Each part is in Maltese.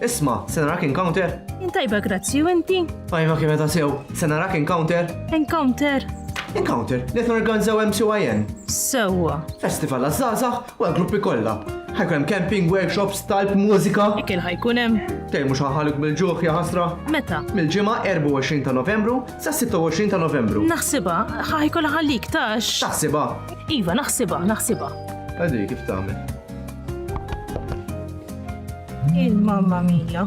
Isma, se narak Encounter? Intajba grazzi u inti? Ajma kif qed sew, se narak Encounter? Encounter. Encounter, li qed norganizzaw MCYN. Sewwa. Festival għaż-żgħażagħ u għall-gruppi kollha. Ħajkun hemm camping, workshops, talb, mużika. Ikel ħajkun hemm. Tej mhux ħaħaluk bil-ġuħ ja ħasra. Meta? Mill-ġimgħa 24 ta' Novembru sa 26 ta' Novembru. Naħsibha ħajkol ħallik tax. Taħsibha. Iva, naħsibha. Għadi kif tagħmel. Il-mamma mija.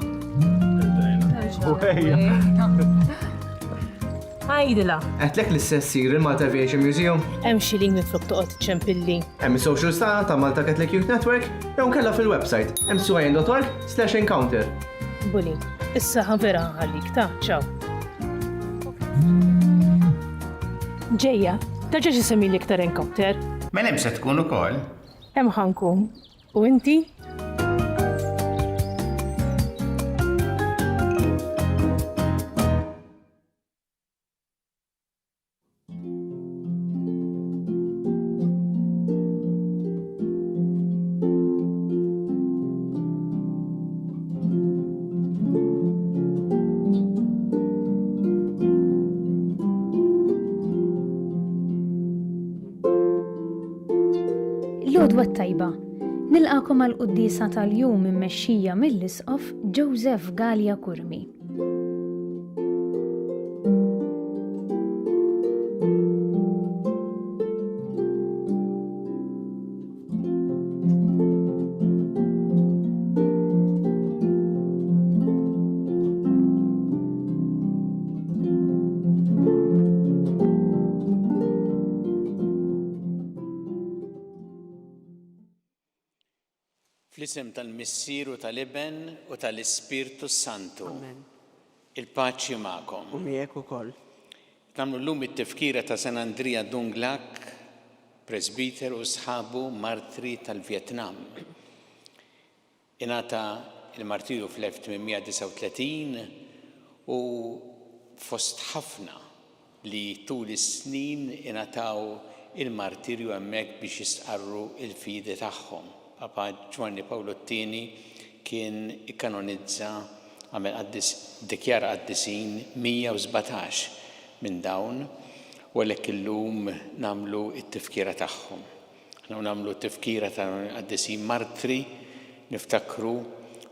Għajdila. Għetlek l-istessir il-Malta Aviation Museum. Hemm xi link mitlob toqgħod ċempilli. Hemm is-social sta ta' Malta Catholic Youth Network jew nkella fil-website mcyn.org/encounter. Buli, issa vera ħallik ta' ċaw. Ġejja, taġa xi semmi l-iktar Encounter. Mela hemm se tkun ukoll. Hemm ħankun. U inti? L-għodwa tajba, nilqakom għal-quddisa tal-jum immexxija mill-isqof Joseph Gallia Kurmi. Fl-isem tal-Missieru tal-Iben u tal-Ispirtu Santu. Il-paċi magħkom. U miegħek ukoll. Nagħmlu llum it-tifkira ta' San Andrea Dunglak, presbiter u sħabu martri tal-Vjetnam. Ingħata il-martirju fl-1839 u fost ħafna li tul is-snin ingħataw il-martirju hemmhekk biex jistqarru il-fidi tagħhom. Papa Giovanni Paolo II kien ikkanonizza għamel dikjara qaddisin 117 minn dawn u għalhekk illum nagħmlu t-tifkira tagħhom. Nagħmlu t-tifkira ta' qaddisin martri niftakru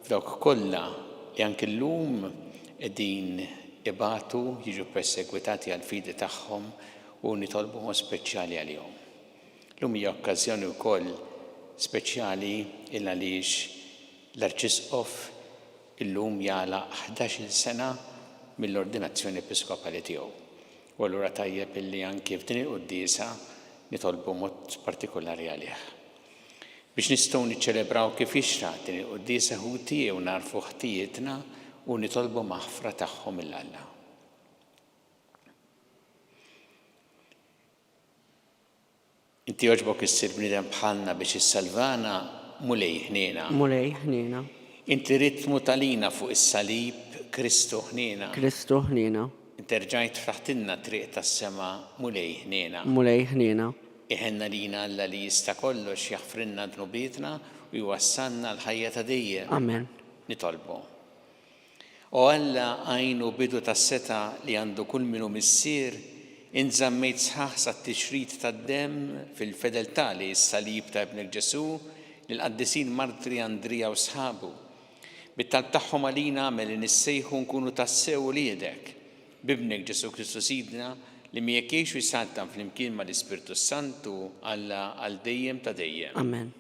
f'dawk kollha li anke llum qegħdin ibatu jiġu persegwitati għall-fidi tagħhom u nitolbuhom speċjali għalihom. Llum hija okkażjoni wkoll speċjali għaliex l-Arċisqof illum jala 11 sena mill-ordinazzjoni episkopali tiegħu. U allura tajjeb illi anke f'din il-qudiesa nitolbu mod partikolari għalih. Biex nistgħu niċċelebraw kif jixraq din il-qudiesa ħuti jew narfu ħtijietna u nitolbu maħfra tagħhom mill-Alla. Inti jogħġbok issir bniedem bħalna biex issalvana mulej ħniena. Mulej ħniena. Inti rid tmutalina fuq is-salib Kristu ħniena. Kristu ħniena. Inti rġajt fraħtilna triq tas-sema mulej ħniena. Mulej ħniena. Iħenna lina Alla li jista' kollox jaħfrilna dnubietna u jwassalna l-ħajja ta' dejjem. Amen. Nitolbu. O Alla għajnu bidu tas-seta li għandu kull minnu missier inżammejt sħaħ sat-tixrid tad-demm fil-fedeltà li s-salib ta' Ibnek Ġesu lill-qaddisin martri Andrija u sħabu. Bit-talb tagħhom għalina għamel li nissejħu nkunu tassew liedek b'Ibnek Ġesu Kristu Sidna li miegħek jgħixu jsaltam flimkien mal-Ispirtu Santu Alla għal dejjem ta' dejjem. Amen.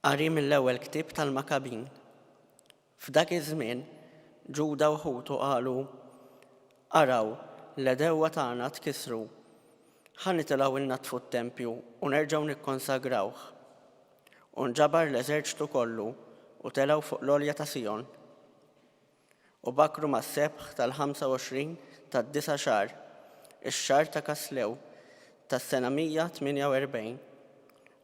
Qari mill-ewwel ktieb tal-Makabin. F'dak iż-żmien Ġuda u ħutu qalu: Araw, l-edewwa tagħna tkissru. Ħa nitilgħu innatfu t-tempju u nerġgħu nikkonsagrawh. U nġabar l-eżerċitu kollu u telgħu fuq l-għolja ta' Sion. U bakru mas-sebħ tal-25 tad-9 xahar, ix-xahar ta' Kaslew tas-sena 148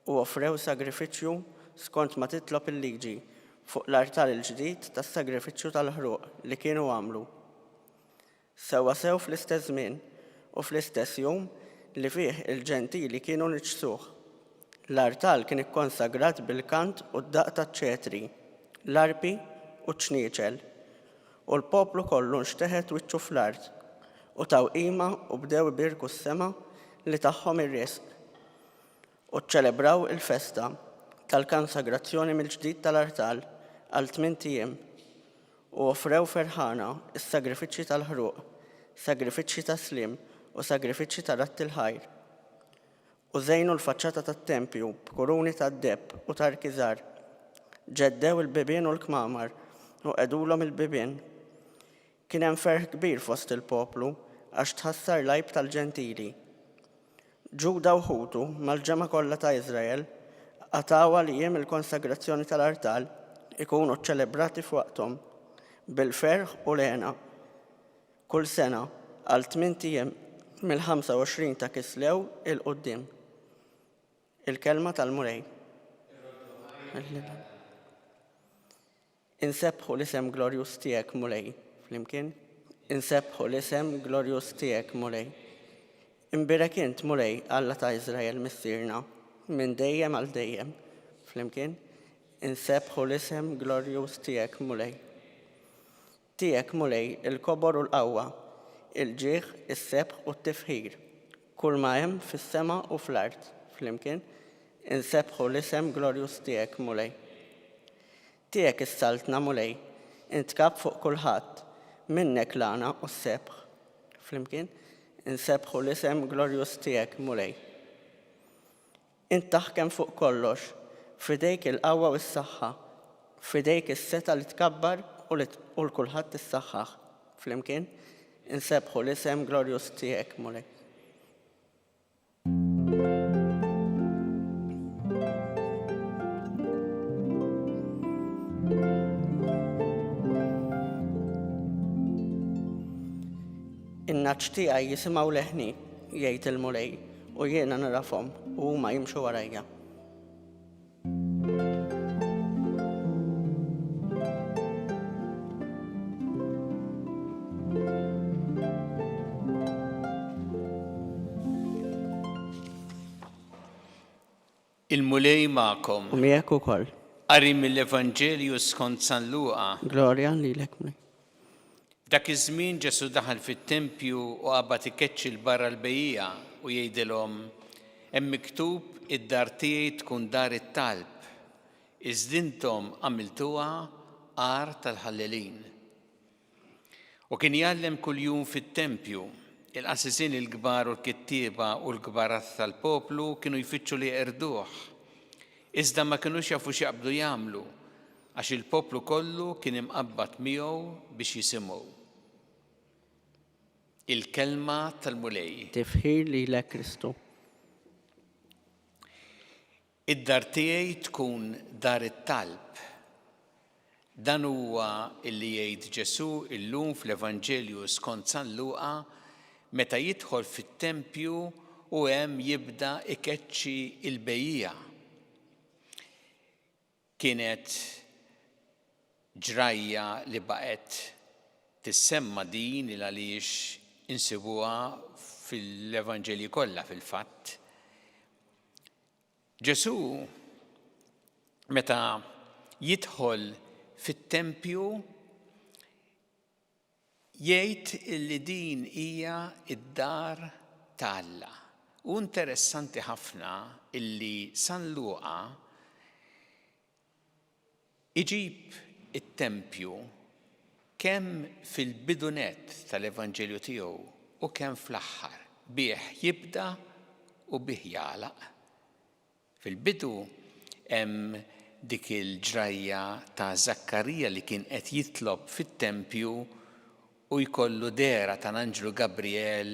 u offrew sagrifiċċju skont ma titlob il-liġi fuq l-artal il-ġdid tas-sagrifiċċju tal-ħruq li kienu għamlu. Sewwa sew fl-istess żmien u fl-istess jum li fih il-ġentili kienu niġsuh. L-artal kien ikkonsagrat bil-kant u d-daq taċ-ċetri, l-arpi u ċnieċel. U l-poplu kollu nxteħet wiċċu fl-art u taw qima u bdew ibirku s-sema li tagħhom ir-risq. U ċċelebraw il-festa tal-konsagrazzjoni mill-ġdid tal-artal għal 8 ijiem u offrew ferħana is-sagrifiċċji tal-ħruq, sagrifiċċji ta' slim u sagrifiċċji ta' ratti l-ħajr. U żejnu l-faċċata tat-tempju b'kuruni tad-debb u tarkiżar. Ġeddew il-bibien u l-kmamar u qedulhom il-bibien. Kien hemm ferħ kbir fost il-poplu għax tħassar l-għajb tal-ġentili. Ġuda u ħutu mal-ġema kollha ta' Iżrael għatawa li jiem il-konsagrazzjoni tal-artal ikunu ċċelebrati f'waqthom bil-ferħ u l-għena. Kull sena għal 8 ijiem mill-25 ta' Kislew il-qudiem. Il-kelma tal-Murej. Insebħu l-isem glorjus tiegħek Mulej. Flimkien? Insebħu l-isem glorjus tiegħek Mulej. Imbirek int Mulej Alla ta' Iżrael missierna minn dejjem għal dejjem. Flimkien? Insebħu l-isem glorjus tiegħek Mulej. Tiegħek Mulej il-kobor u l-qawwa, il-ġieħ, is-sebħ u t-tifħir. Kull ma hemm fis-sema u fl-art. Flimkien? Insebħu l-isem glorjus tiegħek Mulej. Tiegħek is-saltna Mulej, intkab fuq kulħadd, minnek l-għana u s-sebħ. Flimkien? Insebħu l-isem glorjus tiegħek Mulej. Int taħkem fuq kollox, fidejk il-qawwa u s-saħħa, fidejk is-seta li tkabbar u l-kulħadd tissaħħaħ. Flimkien? Insebħu l-isem glorjus tiegħek Mulej. In-naċ tiegħi jisimgħu leħni jgħid il-Mulej u jiena narafhom u huma jimxu warajja. Il-Mulej magħkom. U miegħek ukoll. Qari mill-Evanġelju skont San Luqa. Glorja lilek Mulej. Dak iż-żmien Ġesu daħal fit-tempju u qabad ikeċċi l-barra l-bejjija u jgħidilhom hemm miktub id-dar tiegħi tkun dar it-talb, iżda intom għamiltuha għar tal-ħallelin. U kien jgħallem kuljum fit-tempju, il-qasisin il-kbar u l-kittieba u l-kbarat tal-poplu kienu jfittxu li jqerduh. Iżda ma kinux jafu x'jaqbdu jagħmlu għax il-poplu kollu kien imqabbad miegħu biex jisimgħu. Il-kelma tal-Mulej. Tifħir lilek Kristu. Id-dar tiegħi tkun dar it-talb. Dan huwa illi jgħid Ġesu illum fl-Evanġelju skont San Luqa meta jidħol fit-tempju u hemm jibda ikeċċi l-bejjija. Kienet ġrajja li baqgħet tissemma din il għaliex insibuha fil-Evanġelji kollha fil-fatt. Ġesu meta jidħol fit-tempju jgħid li din hija id-dar ta' Alla. U interessanti ħafna illi San Luqa iġib it-tempju kemm fil-bidunet tal-Evanġelju tiegħu u kemm fl-aħħar bih jibda u bih jagħlaq. Fil-bidu hemm dik il-ġrajja ta' Zakkarija li kien qed jitlob fit-tempju u jkollu dera tal-Anġlu Gabriel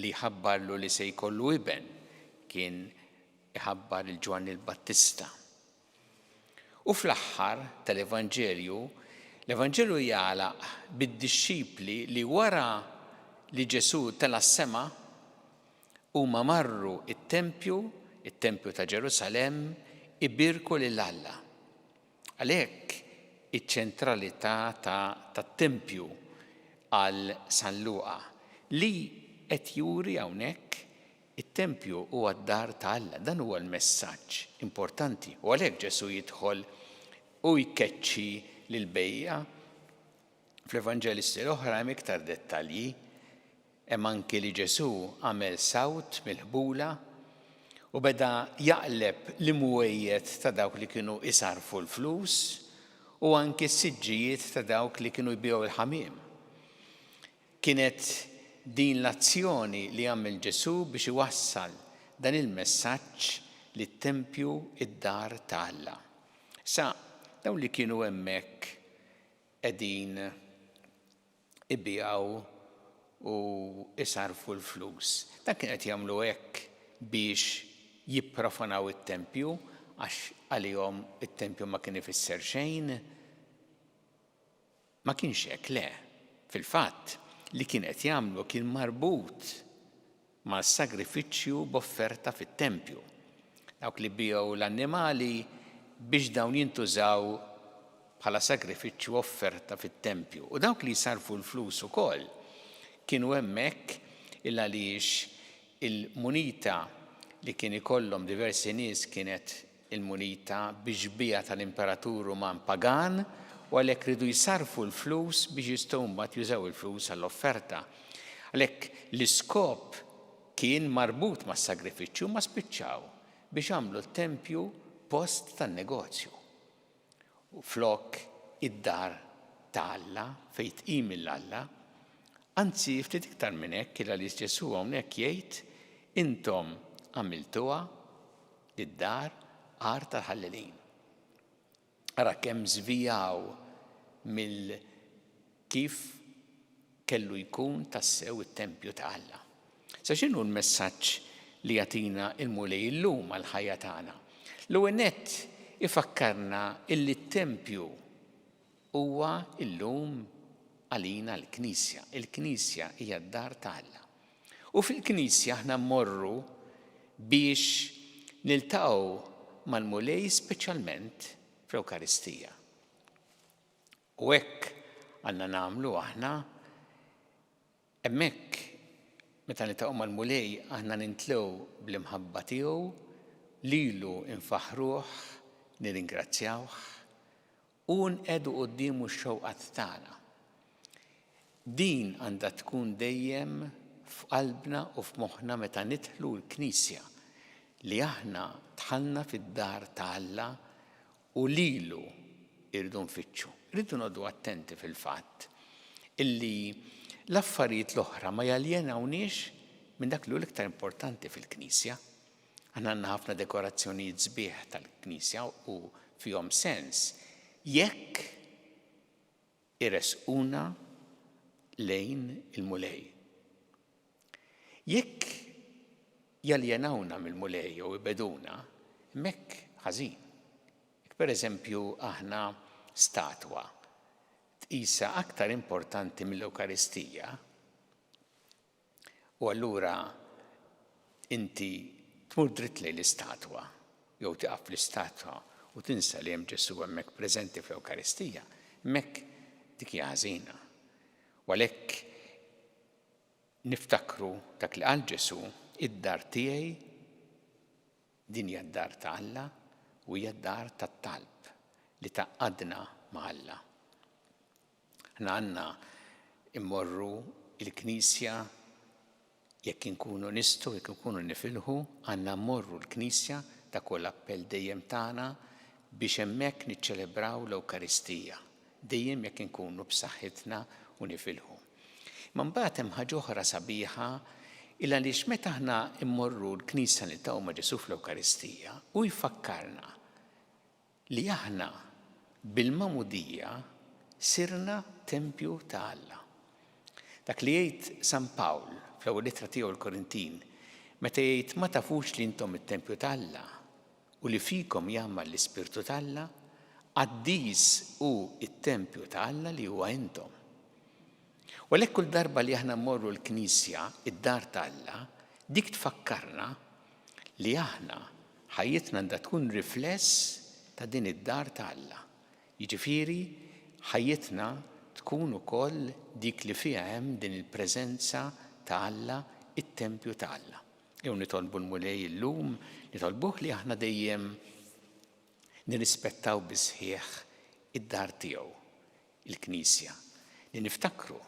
li jħabbarlu li se jkollu iben, kien iħabbar il-Ġwanni l-Battista. U fl-aħħar tal-Evanġelju, l-Evanġelju jagħlaq bid-dixxipli li wara li Ġesu tela s-sema huma marru it-tempju ta' Ġerusalemm ibirku lil Alla. Għalhekk iċ-ċentralità tat-Tempju għal San Luqa li qed juri hawnhekk it-Tempju huwa d-dar ta' Alla. Dan huwa l-messaġġ importanti. U għalhekk Ġesu jidħol u jkeċċi lil-bejja. Fl-Evanġelisti l-oħra hemm iktar dettalji. Hemm anke li Ġesu għamel sawt mill-ħbula u beda jaqleb l-imwejjed ta' dawk li kienu isarfu l-flus u anke s-siġġijiet ta' dawk li kienu jbiegħu l-ħamiem. Kienet din l-azzjoni li għamel Ġesu biex iwassal dan il-messaġġ li t-Tempju id-dar ta' Alla. Sa dawn li kienu hemmhekk qegħdin ibbiegħu u isarfu l-flus. Dan kien qed jagħmlu hekk biex jipprofanaw it-Tempju għax għalihom it-Tempju ma kien ifisser xejn. Ma kienx hekk, le. Fil-fatt li kien qed jagħmlu kien marbut mas-sagrifiċċju b'offerta fit-Tempju. Dawk li biegħu l-annimali biex dawn jintużaw bħala sagrifiċċju offerta fit-Tempju. U dawk li jsarfu l-flus ukoll kienu hemmhekk il għaliex il-munita li kien ikollhom diversi nies kienet il-munita biex bija tal-imperatur Ruman pagan u għalhekk ridu jsarfu l-flus biex jistgħu mbagħad jużaw il-flus għall-offerta. Għalhekk l-iskop kien marbut mas-sagrifiċċju ma spiċċaw biex għamlu t-Tempju post tan-negozju. U flok id-dar ta' Alla fejn tqim il-Alla. Anzi, ftit iktar minn hekk il għaliex Ġesu hawnhekk jgħid intom għamiltuha id-dar għar tal-ħallelin. Ara kemm żvijaw mill kif kellu jkun tassew it-Tempju ta' Alla. Sa x'inhu l-messaġġ li jagħtina l-mulej illum għall-ħajja tagħna? L-ewwel nett ifakkarna illi t-Tempju huwa illum għalina l-Knisja. Il-Knisja hija d-dar ta' Alla. U fil-Knisja aħna mmorru biex niltaqgħu mal-mulej speċjalment fl-Ewkaristija. U hekk għandna nagħmlu aħna hemmhekk meta niltaqgħu mal-mulej aħna nintlew bl-imħabba tiegħu lilu nfaħruh, nirringrazzjawh u nqegħdu qudiemu x-xewqat tagħna. Din għandha tkun dejjem f'qalbna u f'moħħna meta nidħlu l-Knisja li aħna dħalna fid-dar ta' Alla u lilu irridu nfittxu. Irridu noqgħdu attenti fil-fatt illi l-affarijiet l-oħra ma jaljenawniex minn dak li hu l-iktar importanti fil-Knisja. Aħna għandna ħafna dekorazzjonijiet sbieħ tal-Knisja u fihom sens jekk iresquna lejn il-mulej. Jekk jaljenawna mill-mulej u ibeduna, hemmhekk ħażin. Pereżempju aħna statwa tqisha aktar importanti mill-Ewkaristija u allura inti tmur dritt lejn l-istatwa jew tieqaf fl-istatwa u tinsa li hemm Ġesu hemmhekk preżenti fl-Ewkaristija, hemmhekk dik hija ħażina. U għalhekk niftakru dak li qal Ġesu, id-dar tiegħi din hija d-dar ta' Alla u hija d-dar tat-talb li taqadna ma' Alla. Aħna għandna immorru il-Knisja jekk inkunu nistgħu, jekk inkunu nifilħu, għandna mmorru l-Knisja ta' kull appell dejjem tagħna biex hemmhekk niċċelebraw l-Ewkaristija, dejjem jekk inkunu b'saħħitna u nifilħu. Ma mbagħad hemm ħaġa oħra sabiħa il għaliex meta aħna immorru l-Knisja niltaqgħu ma' Ġesu fl-Ewkaristija u jfakkarna li aħna bil-magħmudija sirna Tempju ta' Alla. Dak li jgħid San Pawl fl-ewwel littra tiegħu l-Korintin meta jgħid ma tafux li intom it-Tempju ta' Alla u li fikom jagħmel l-Ispirtu ta' Alla, qaddis hu it-Tempju ta' Alla li huwa intom. U għalhekk kull darba li aħna mmorru l-Knisja, id-dar ta' Alla, dik tfakkarna li aħna ħajjitna għandha tkun rifless ta' din id-dar ta' Alla. Jiġifieri ħajjitna tkun ukoll dik li fiha hemm din il-preżenza ta' Alla, it-tempju ta' Alla. Jew nitolbu l-mulej illum, nitolbuh li aħna dejjem nirrispettaw bisħieħ id-dar tiegħu, il-Knisja, li niftakru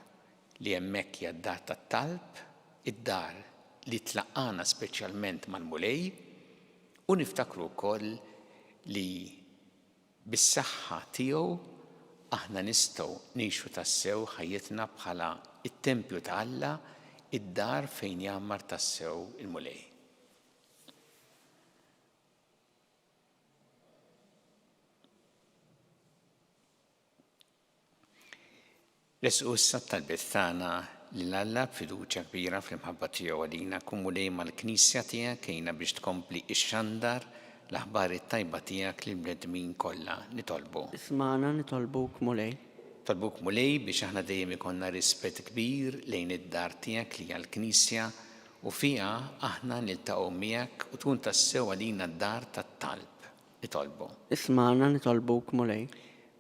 li hemmhekk hija d-dar tat-talb, id-dar li tlaqqana speċjalment mal-mulej, u niftakru wkoll li bis-saħħa tiegħu aħna nistgħu ngħixu tassew ħajjitna bħala it-tempju ta' Alla, id-dar fejn jammar tassew il-mulej. Resqu issa talbiet tagħna lil Alla b'fiduċja kbira fl-imħabba tiegħu għalina kun mulej mal-Knisja tiegħek kejna biex tkompli ix-xandar l-aħbar it-tajba tiegħek lil bnedmin kollha nitolbu. Ismana nitolbuk mulej. Tolbuk mulej biex aħna dejjem ikollna rispett kbir lejn id-dar tiegħek li hija l-Knisja u fiha aħna niltaqgħu miegħek u tkun tassew għalina d-dar tat-talb. Nitolbu. Ismana nitolbuk mulej.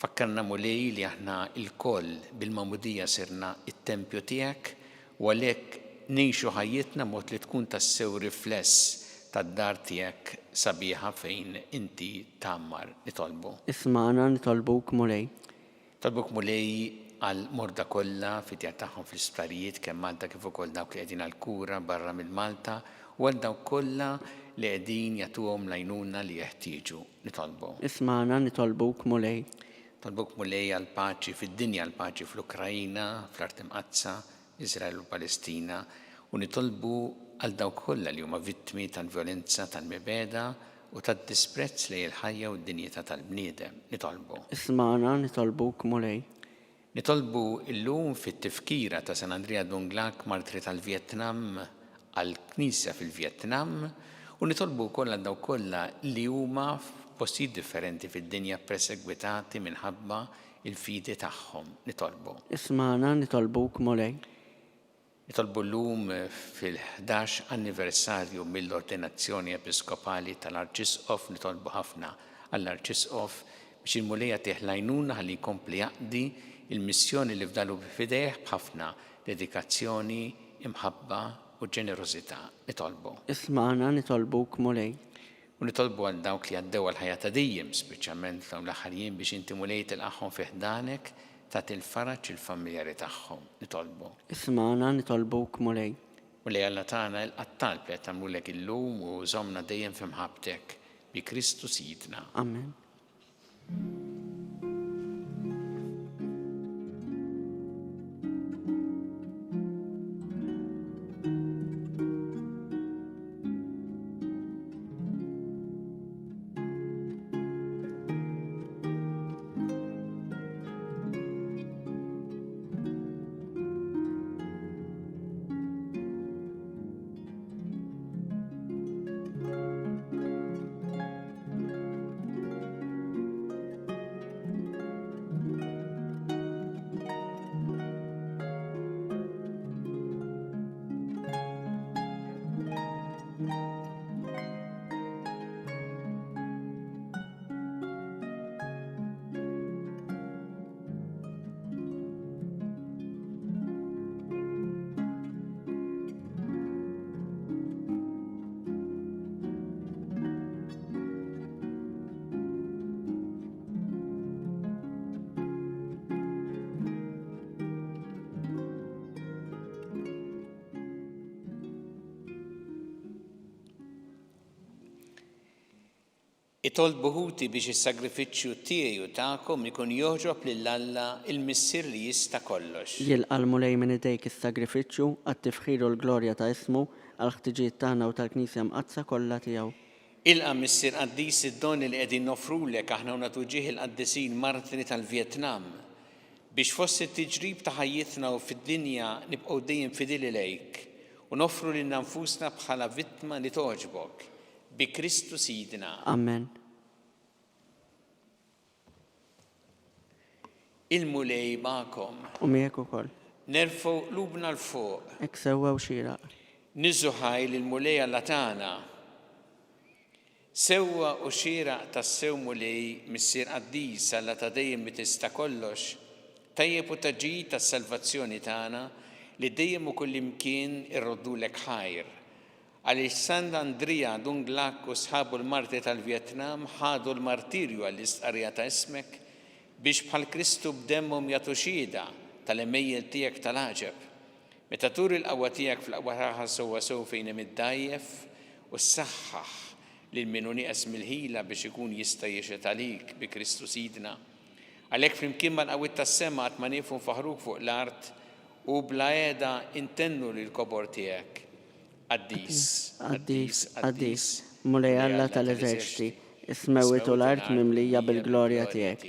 Fakkarna mulej li aħna il-koll bil-mamudija sirna it-tempju tiegħek u għalhekk ngħixu ħajjitna mod li tkun tassew rifless tad-dar tiegħek sabiħa fejn inti tammar nitolbu. Ismana nitolbuk mulej. Tolbuk mulej għal morda kollha fit-tjaq tagħhom fl-isptarijiet kemm Malta kif ukoll dawk li qegħdin għall-kura barra mill-Malta u għal dawk kollha li qegħdin jagħtuhom l-għajnuna li jeħtieġu nitolbu. Ismana nitolbuk mulej. Tolbuk mulej għal paċi fid-dinja, għal paċi fl-Ukrajna, fl-Art Imqazza, Iżrael u Palestina u nitolbu għal dawk kollha li huma vittmi tal-vjolenza tal-mibeda u tad-disprezz lejn il-ħajja u d-dinjità tal-bniedem nitolbu. Ismana nitolbuk mulej. Nitolbu illum fit-tifkira ta' San Andrea Dunglac, martri tal-Vjetnam, għall-Knisja fil-Vjetnam u nitolbu wkoll għal dawk kollha li huma f'postijiet differenti fid-dinja persegwitati minħabba il-fidi tagħhom nitolbu. Ismana nitolbuk mulej. Nitolbu llum fil-11 anniversarju mill-ordinazzjoni episkopali tal-Arċisqof nitolbu ħafna għall-Arċisqof biex il-mulejja teħlajnuna ħalli jkompli jaqdi il-missjoni li fdalu b'fidejh b'ħafna dedikazzjoni, imħabba u ġenerożità nitolbu. Ismana nitolbuk mulej. U nitolbu għal dawk li għaddew għal ħajja ta' dejjem, speċjalment dawn l-aħħar biex inti mulej tilqahom fi ħdanek tagħti il-faraġġ il-familjari tagħhom nitolbu. Ismana nitolbuk mulej. U li Alla tagħna l-qattal li qed tagħmlulek illum u żommna dejjem f'imħabbtek bi Kristu Sidna. Amen. Itolbu ħuti biex is-sagrifiċċju tiegħi u tagħkom ikun joġob lil Alla il-Missier li jista' kollox. Jilqa' mulej minn idejk is-sagrifiċċju għat-tifħir u l-glorja ta' ismu għal ħtiġijiet tagħna u tal-Knisja mqazza kollha tiegħu. Ilqa' Missier Qaddis id-doni li qegħdin nofrulek aħna u nagħtu ġieħ il-qaddisin martri tal-Vjetnam biex fost it-tiġrib ta' ħajjitna u fid-dinja nibqgħu dejjem fidili lejk u nofru lil nfusna bħala vittma li toġbok bi Kristu Sidna. Amen. Il-mulej magħkom. U miegħek ukoll. Nerfgħu qlubna l fuq. Hekk sewwa u xieraq. Niżu ħajl il-mulej Alla tagħna. Sewwa u xieraq tas-sew mulej missier qaddis alla ta' dejjem li tista' kollox, tajjeb u taġġid tas-salvazzjoni tagħna li dejjem u kullimkien irroddulek ħajr. Għaliex San Andrija Dunglak u sħabu l-marti tal-Vjetnam ħadu l-martirju għall-istqarrija ta' ismek biex bħal Kristu b'demmhom jagħtu xhieda tal-imejjel tiegħek tal-għaġeb. Meta tur il-qawwa tiegħek fl-qawwa tagħha sewwa sew fejn hemm iddajjef u ssaħħaħ lil min hu nieqes mill-ħila biex ikun jista' jixed għalik bi Kristu Sidna. Għalhekk flimkien mal-qawwiet tas-sema qatt ma nieqfu nfaħruk fuq l-art u bla għeda intennu lill-kobor tiegħek. Qaddis, Qaddis, qaddis, mulej Alla tal-eżerċiti, is-smewwiet u l-art mimlija bil-glorja tiegħek.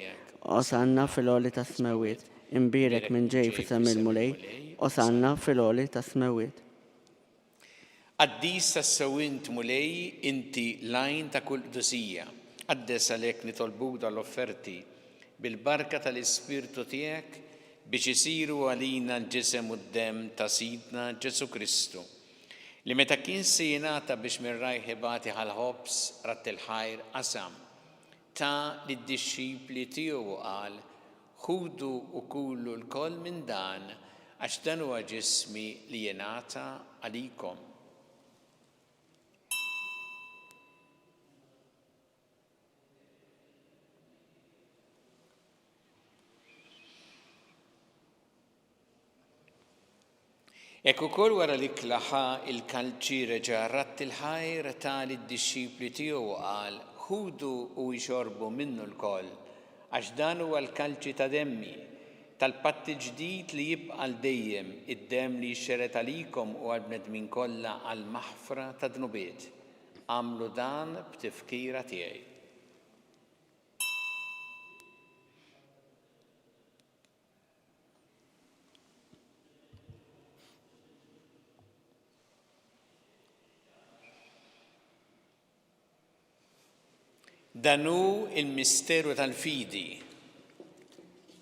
Osanna fil-għoli tas-smewwiet, imbirek minn ġej fisem il-mulej, osanna fil-għoli tas-smewwiet. Qaddis tas-sewwint mulej inti lajn ta' kull qdusija. Qaddes għalhekk nitolbuk dal-offerti bil-barka tal-Ispirtu tiegħek biex isiru għalina l-ġisem u d-dem ta' Sidna Ġesu Kristu, li meta kien se jingħata biex minn rajħ ibati ħal-ħobs rat il-ħajr qasam ta' lid-dixxipli tiegħu qal ħudu u kullu l-koll minn dan għax dan huwa ġismi li jingħata għalikom. Ek ukoll wara li klaħa il-kalċi reġa' rat il-ħajr ta' lid-dixxipli tiegħu qal ħudu u jxorbu minnu l-koll għax dan huwa l-kalċi ta' demmi tal-patti ġdid li jibqa' l dejjem id-demm li jxxeret għalikom u għall-bnedmin kollha għall-maħfra ta' dnubiet. Għamlu dan b'tifkira tiegħi. Danu il-misteru tal-fidi.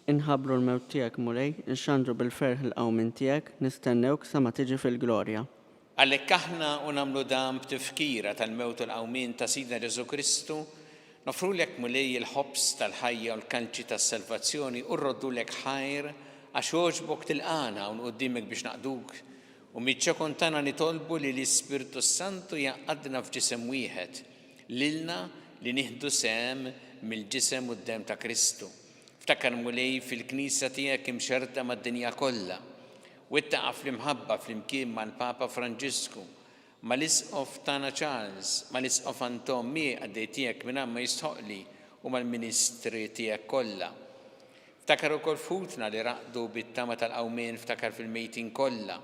Inħabru l-mewt tiegħek mulej, inxandru bil-ferħ il-qawmin tiegħek, nistennewk sa ma tiġi fil-glorja. Għalhekk aħna u nagħmlu dan b'tifkira tal-mewt u l-qawmin ta' Sidna Ġesu Kristu, nofrulek mulej il-ħobs tal-ħajja u l-kalċi tas-salvazzjoni u rroddulek ħajr għax għoġbok tilqana u nquddimek biex naqduk. U miċċekun tagħna nitolbu li l-Ispirtu Santu jaqgħadna f'ġisem wieħed lilna li nieħdu sehem mill-ġisem u d-dem ta' Kristu. Ftakar mulej fil-Knisja tiegħek imxerta mad-dinja kollha. Wettaqa' fl-imħabba flimkien mal-Papa Franġisku, mal-Isqof tagħna Charles, mal-Isqof Anton Mie għaddej tiegħek minn ma jistħoqli u mal-Ministri tiegħek kollha. Ftakar ukoll futna li raqdu bit-tama tal-qawmien ftakar fil-mejtin kollha.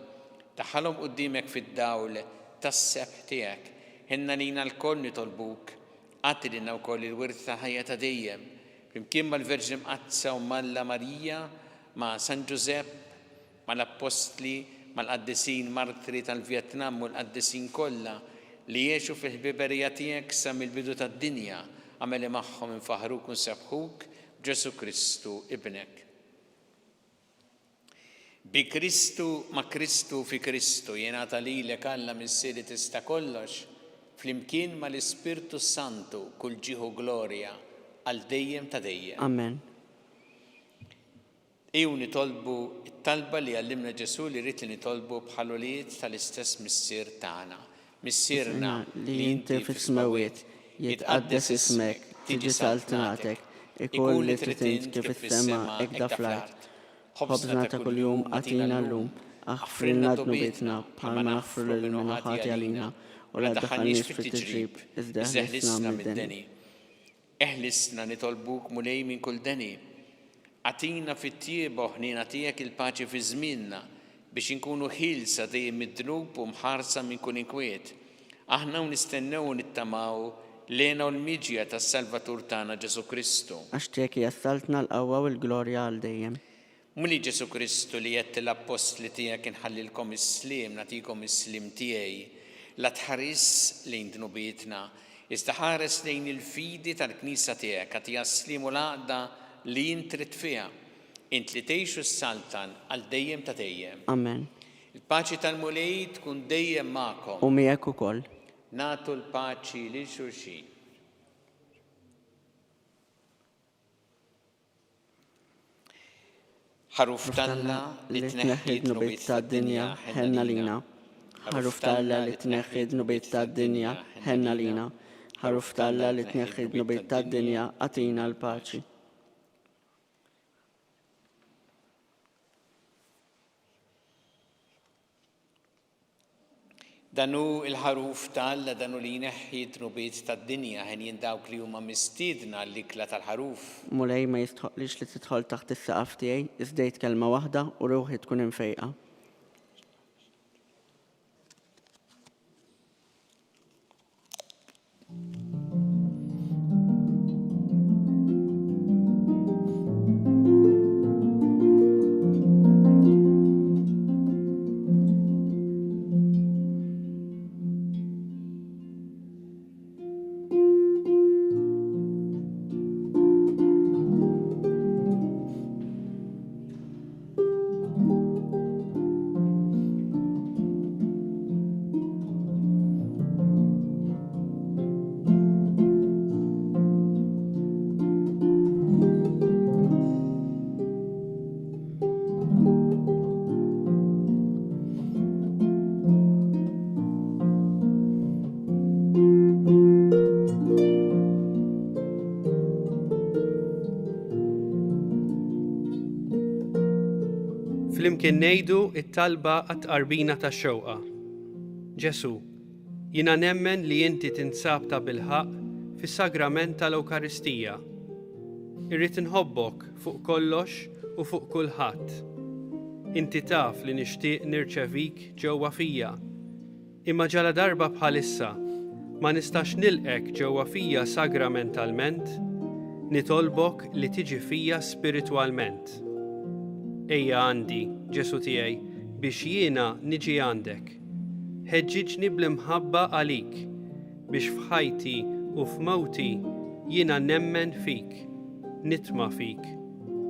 Taħħalhom quddiemek fid-dawl tas-sebħ tiegħek. Ħinna lina l-koll nitolbuk għati lilna wkoll il-wirt ta' ħajja ta' dejjem, flimkien mal-Verġi Mqazza u Malla Marija, ma' San Giuseppe, mal-Apostli, mal-qaddisin martri tal-Vjetnam u l-qaddisin kollha li jgħixu fil-ħbiberija tiegħek sa mill-bidu tad-dinja, għameli magħhom infaħruk u nsebħuk b'Ġesu Kristu ibnek. Bi Kristu ma' Kristu fi Kristu jingħata lilek Alla missieri tista' kollox, flimkien mal-Ispirtu Santu kull ġieħu glorja għal dejjem ta' dejjem. Amen. Ejju nitolbu it-talba li għallimna Ġesu li rrid li nitolbu bħal-ulied tal-istess missier tagħna. Missierna li inti fis-smewwiet jitqaddes ismek, tiġi saltnatek, ikun li trid int kif is-sema hekk da fl-art. Ħobżna ta' kuljum għatina llum, aħfrilna dnubietna bħalma naħfru lil min ħati għalina. U la daħħalniex fit-tiġrib, iżda eħlisna mid-deni. Eħlisna nitolbuk mulej minn kull deni. Għatina fit-tieba u ħnina tiegħek il-paċi fi żmienna biex inkunu ħilsa dejjem mid-dnub u mħarsa minn kull inkwiet. Aħna nistennew u nittamaw lena u l-miġja tas-Salvatur tagħna Ġesu Kristu. Għax tiegħek jassaltna l-qawwa u l-glorja għal dejjem. Muli Ġesu Kristu li jett l-apostli tiegħek inħallilkom is-slim, nagħtikom is-slim tiegħi. La tħares lejn dnubietna, iżda ħares lejn il-fidi tal-Knisja tiegħek għad jaslim u l-għaqda li jintrid fiha. Int li tgħixu s-saltan għal dejjem ta' dejjem. Amen. Il-paċi tal-mulej tkun dejjem magħkom. U miegħek ukoll. Nagħtu l-paċi lil xulxin. ħaruf Talla li tneħħi d-nubiet tad-dinja ħenna lina. ħaruf Talla li tneħħi d-nubiet tad-dinja ħenna lina. ħaruf Talla li tneħħi d-nubiet tad-dinja atina l-paċi. Danu il-ħaruf Talla danu li jneħħi d-nubiet tad-dinja ħen jindawk li huma mistiedna l-ikla tal-ħaruf. Mulej ma jistħoqlix li tidħol taħt is-saqaf tiegħi, iżdejt kelma waħda u ruħi tkun infejqa. Flimkien ngħidu t-talba għat-tqarbina tax-xewqa. Ġesu, jiena nemmen li inti tinsab ta' bilħaq fis-sagrament tal-Ewkaristija. Irrid inħobbok fuq kollox u fuq kulħadd. Inti taf li nixtieq nirċevik ġewwa fija. Imma ġala darba bħalissa ma nistax nilqek ġewwa fija sagramentalment, nitolbok li tiġi fija spiritwalment. Ejja għandi, Ġesu tiegħi, biex jiena niġi għandek. Ħeġġiġni bl-imħabba għalik, biex f'ħajti u f'mowti jiena nemmen fik, nitma' fik,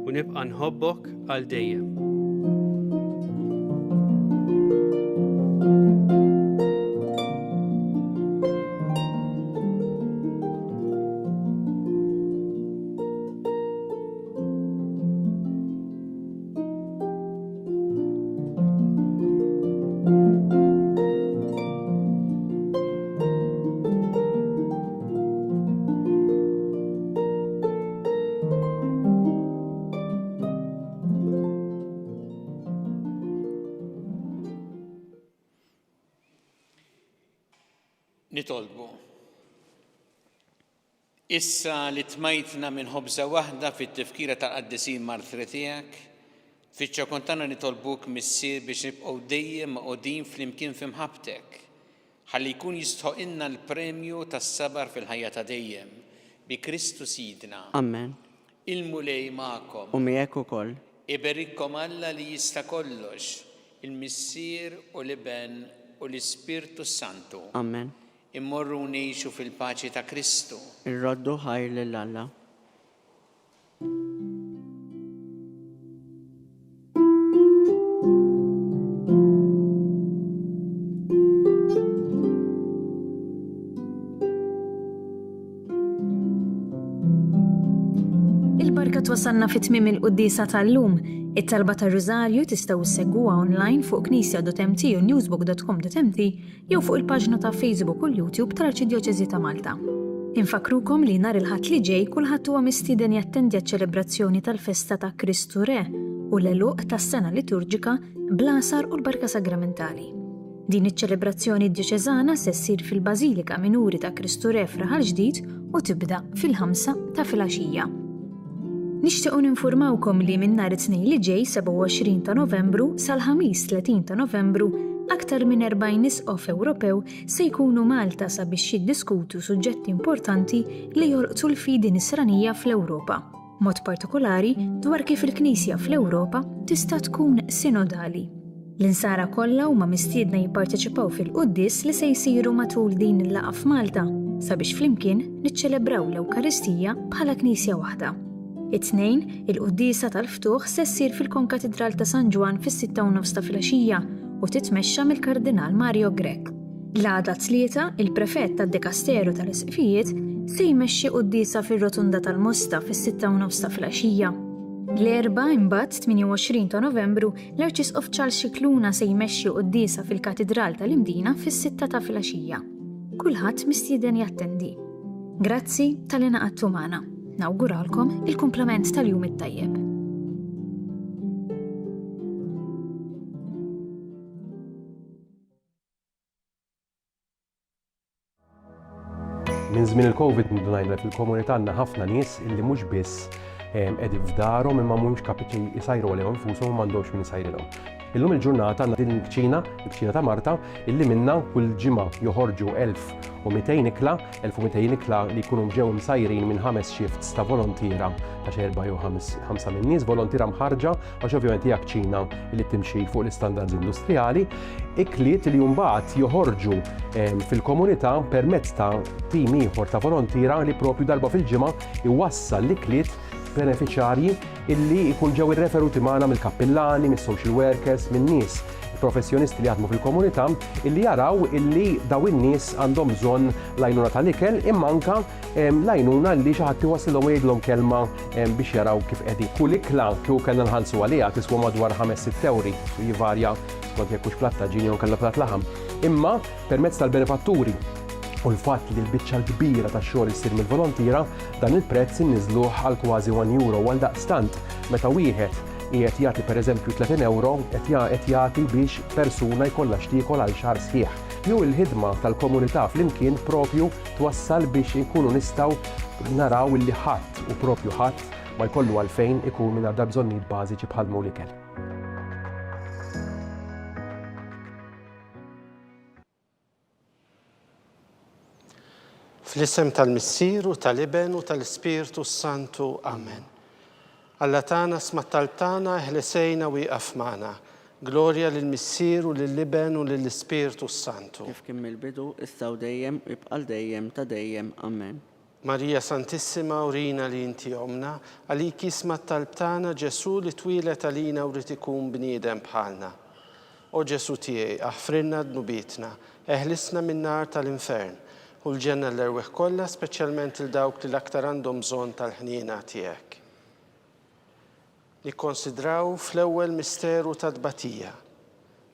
u nibqa' nħobbok għal dejjem. Nitolbu. Issa li tmajtna minn ħobża waħda fit-tifkira tal-qaddisin martri tiegħek, fiċ-ċokontana nitolbuk missier biex nibqgħu dejjem maqogħdin flimkien f'imħabbtek, ħalli jkun jistħoqilna l-premju tas-sabar fil-ħajja ta' dejjem bi Kristu Sidna. Amen. Il-mulej magħkom. U miegħek ukoll. Iberikkom Alla li jista' kollox, il-Missier u l-Iben u l-Ispirtu Santu. Amen. Immorru ngħixu fil-paċi ta' Kristu. Irroddu ħajr lil Alla. Il-barka twasalna fit-tmiem il-qudiesa tal-lum. It-talba tar-Rużarju tistgħu ssegwuha online fuq knisja.mt u newsbook.com.mt jew fuq il-paġna ta' Facebook u l-YouTube tal-Arċidjoċeżi ta' Malta. Infakrukom li nhar il-Ħadd li ġej kulħadd huwa mistieden jattendi għaċ-ċelebrazzjoni tal-Festa ta' Kristu Re u l-għeluq tas-sena liturġika bl-għasar u l-barka sagramentali. Din iċ-ċelebrazzjoni djoċeżana se ssir fil-Bażilika Minuri ta' Kristu Re f'Raħal Ġdid u tibda fil-5 ta' filgħaxija. Nixtiequ ninfurmawkom li minn nhar it-tnejn li ġej 27 ta' Novembru sal-ħamis 30 ta' Novembru aktar minn 40 nisqof Ewropew se jkunu Malta sabiex jiddiskutu suġġetti importanti li jolqtu l-fidi nisranija fl-Ewropa. Mod partikolari dwar kif il-Knisja fl-Ewropa tista' tkun sinodali. L-insara kollha huma mistiedna jipparteċipaw fil-qudies li se jsiru matul din il-laqgħa f'Malta sabiex flimkien niċċelebraw l-Ewkaristija bħala Knisja waħda. It-tnejn, il-qudiesa tal-ftuħ se ssir fil-Konkatedral ta' San Ġwan fis-6:30 ta' filgħaxija u titmexxa mill-Kardinal Mario Grech. L-għada tlieta, il-prefett tad-Dikasteru tal-Isqfijiet se jmexxi qudiesa fir-Rotunda tal-Mosta fis-6:30 ta' filgħaxija. L-erba' imbagħad 28 ta' Novembru l-Arċisqof Charles Scicluna se jmexxi qudiesa fil-Katedral tal-Imdina fis-6 ta' filgħaxija. Kulħadd mistieden jattendi. Grazzi tal-inaqadtu magħna. Nawguralkom il-kumplament tal-jum it-tajjeb. Minn żmien il-Covid ngħidla fil-komunità għandna ħafna nies illi mhux biss qegħdin f'darhom imma mhumiex kapaċi jsajru għalihom infushom u m'għandhomx min isajrilhom. Illum il-ġurnata għandna din il-kċina ta' Marta illi minnha kull ġimgħa joħorġu 1200 ikla, 1200 ikla li jkunu ġew msajrin minn 5 shifts ta' volontira ta' 4 jew 5 min nies volontira mħarġa għax ovvjament hija kċina li timxi fuq l-istandards industrijali, ikliet li mbagħad joħorġu fil-komunità permezz ta' tim ieħor ta' volontira li propju darba fil-ġimgħa iwassal l-ikliet beneficjarji illi jkun ġew irreferuti magħna mill-kappillani, mis-social workers, minn nies professjonisti li jaħdmu fil-komunità illi jaraw illi daw in-nies għandhom bżonn l-għajnuna tal-ikel imma anke l-għajnuna li xi ħadd iwassilhom jgħidlhom kelma biex jaraw kif qegħdin. Kull ikla kieku kellna nħallsu għaliha tiswa madwar 5-6 euri, jivarja skont jekk hux platt ta' ġini jew kellha platt laħam. Imma permezz tal-benefatturi u l-fatt li l-biċċa l-kbira tax-xogħol issir mill-volontira dan il-prezz inniżluh għal kważi €1 għal daqstant meta wieħed qiegħed jagħti pereżempju €30 qed jagħti biex persuna jkollha x'tiekol għal xahar sħiħ. Jew il-ħidma tal-komunità flimkien propju twassal biex inkunu nistgħu naraw illi ħadd u propju ħadd ma jkollu għalfejn ikun mingħajr bżonnijiet bażiċi bħal l-ikel. Fl-isem tal-Missier u tal-Iben u tal-Ispirtu Santu. Amen. Alla tagħna sma' talb tagħna ħlesejna wieqaf magħna. Glorja lill-Missier u lill-Iben u lill-Ispirtu Santu. Kif kien mill-bidu, issa u dejjem, ibqal dejjem ta' dejjem. Amen. Marija Santissima urina li inti omna, għalik jisma' talb tagħna Ġesu li twilet għalina u rid ikun bniedem bħalna. O Ġesu tiegħi, aħfrinna dnubitna, eħlisna min-nar tal-infern. U l-ġenna l-erweħ kollha, speċjalment il-dawk li l-aktar għandhom bżonn tal-ħniena tiegħek. Nikkonsidraw fl-ewwel misteru ta' tbatija,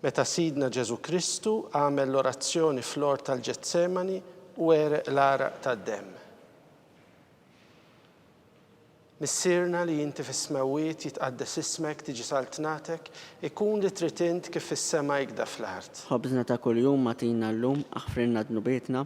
meta Sidna Ġesu Kristu għamel l-orazzjoni fl-ort tal-Ġetsemani u għereq l-araq tad-demm. Missierna li inti fis-smawiet jitqaddes ismek tiġi saltnatek, ikun li trid int kif fis-sema jgda fl-art. Ħobżna ta' kuljum matina llum aħfrinna dnubietna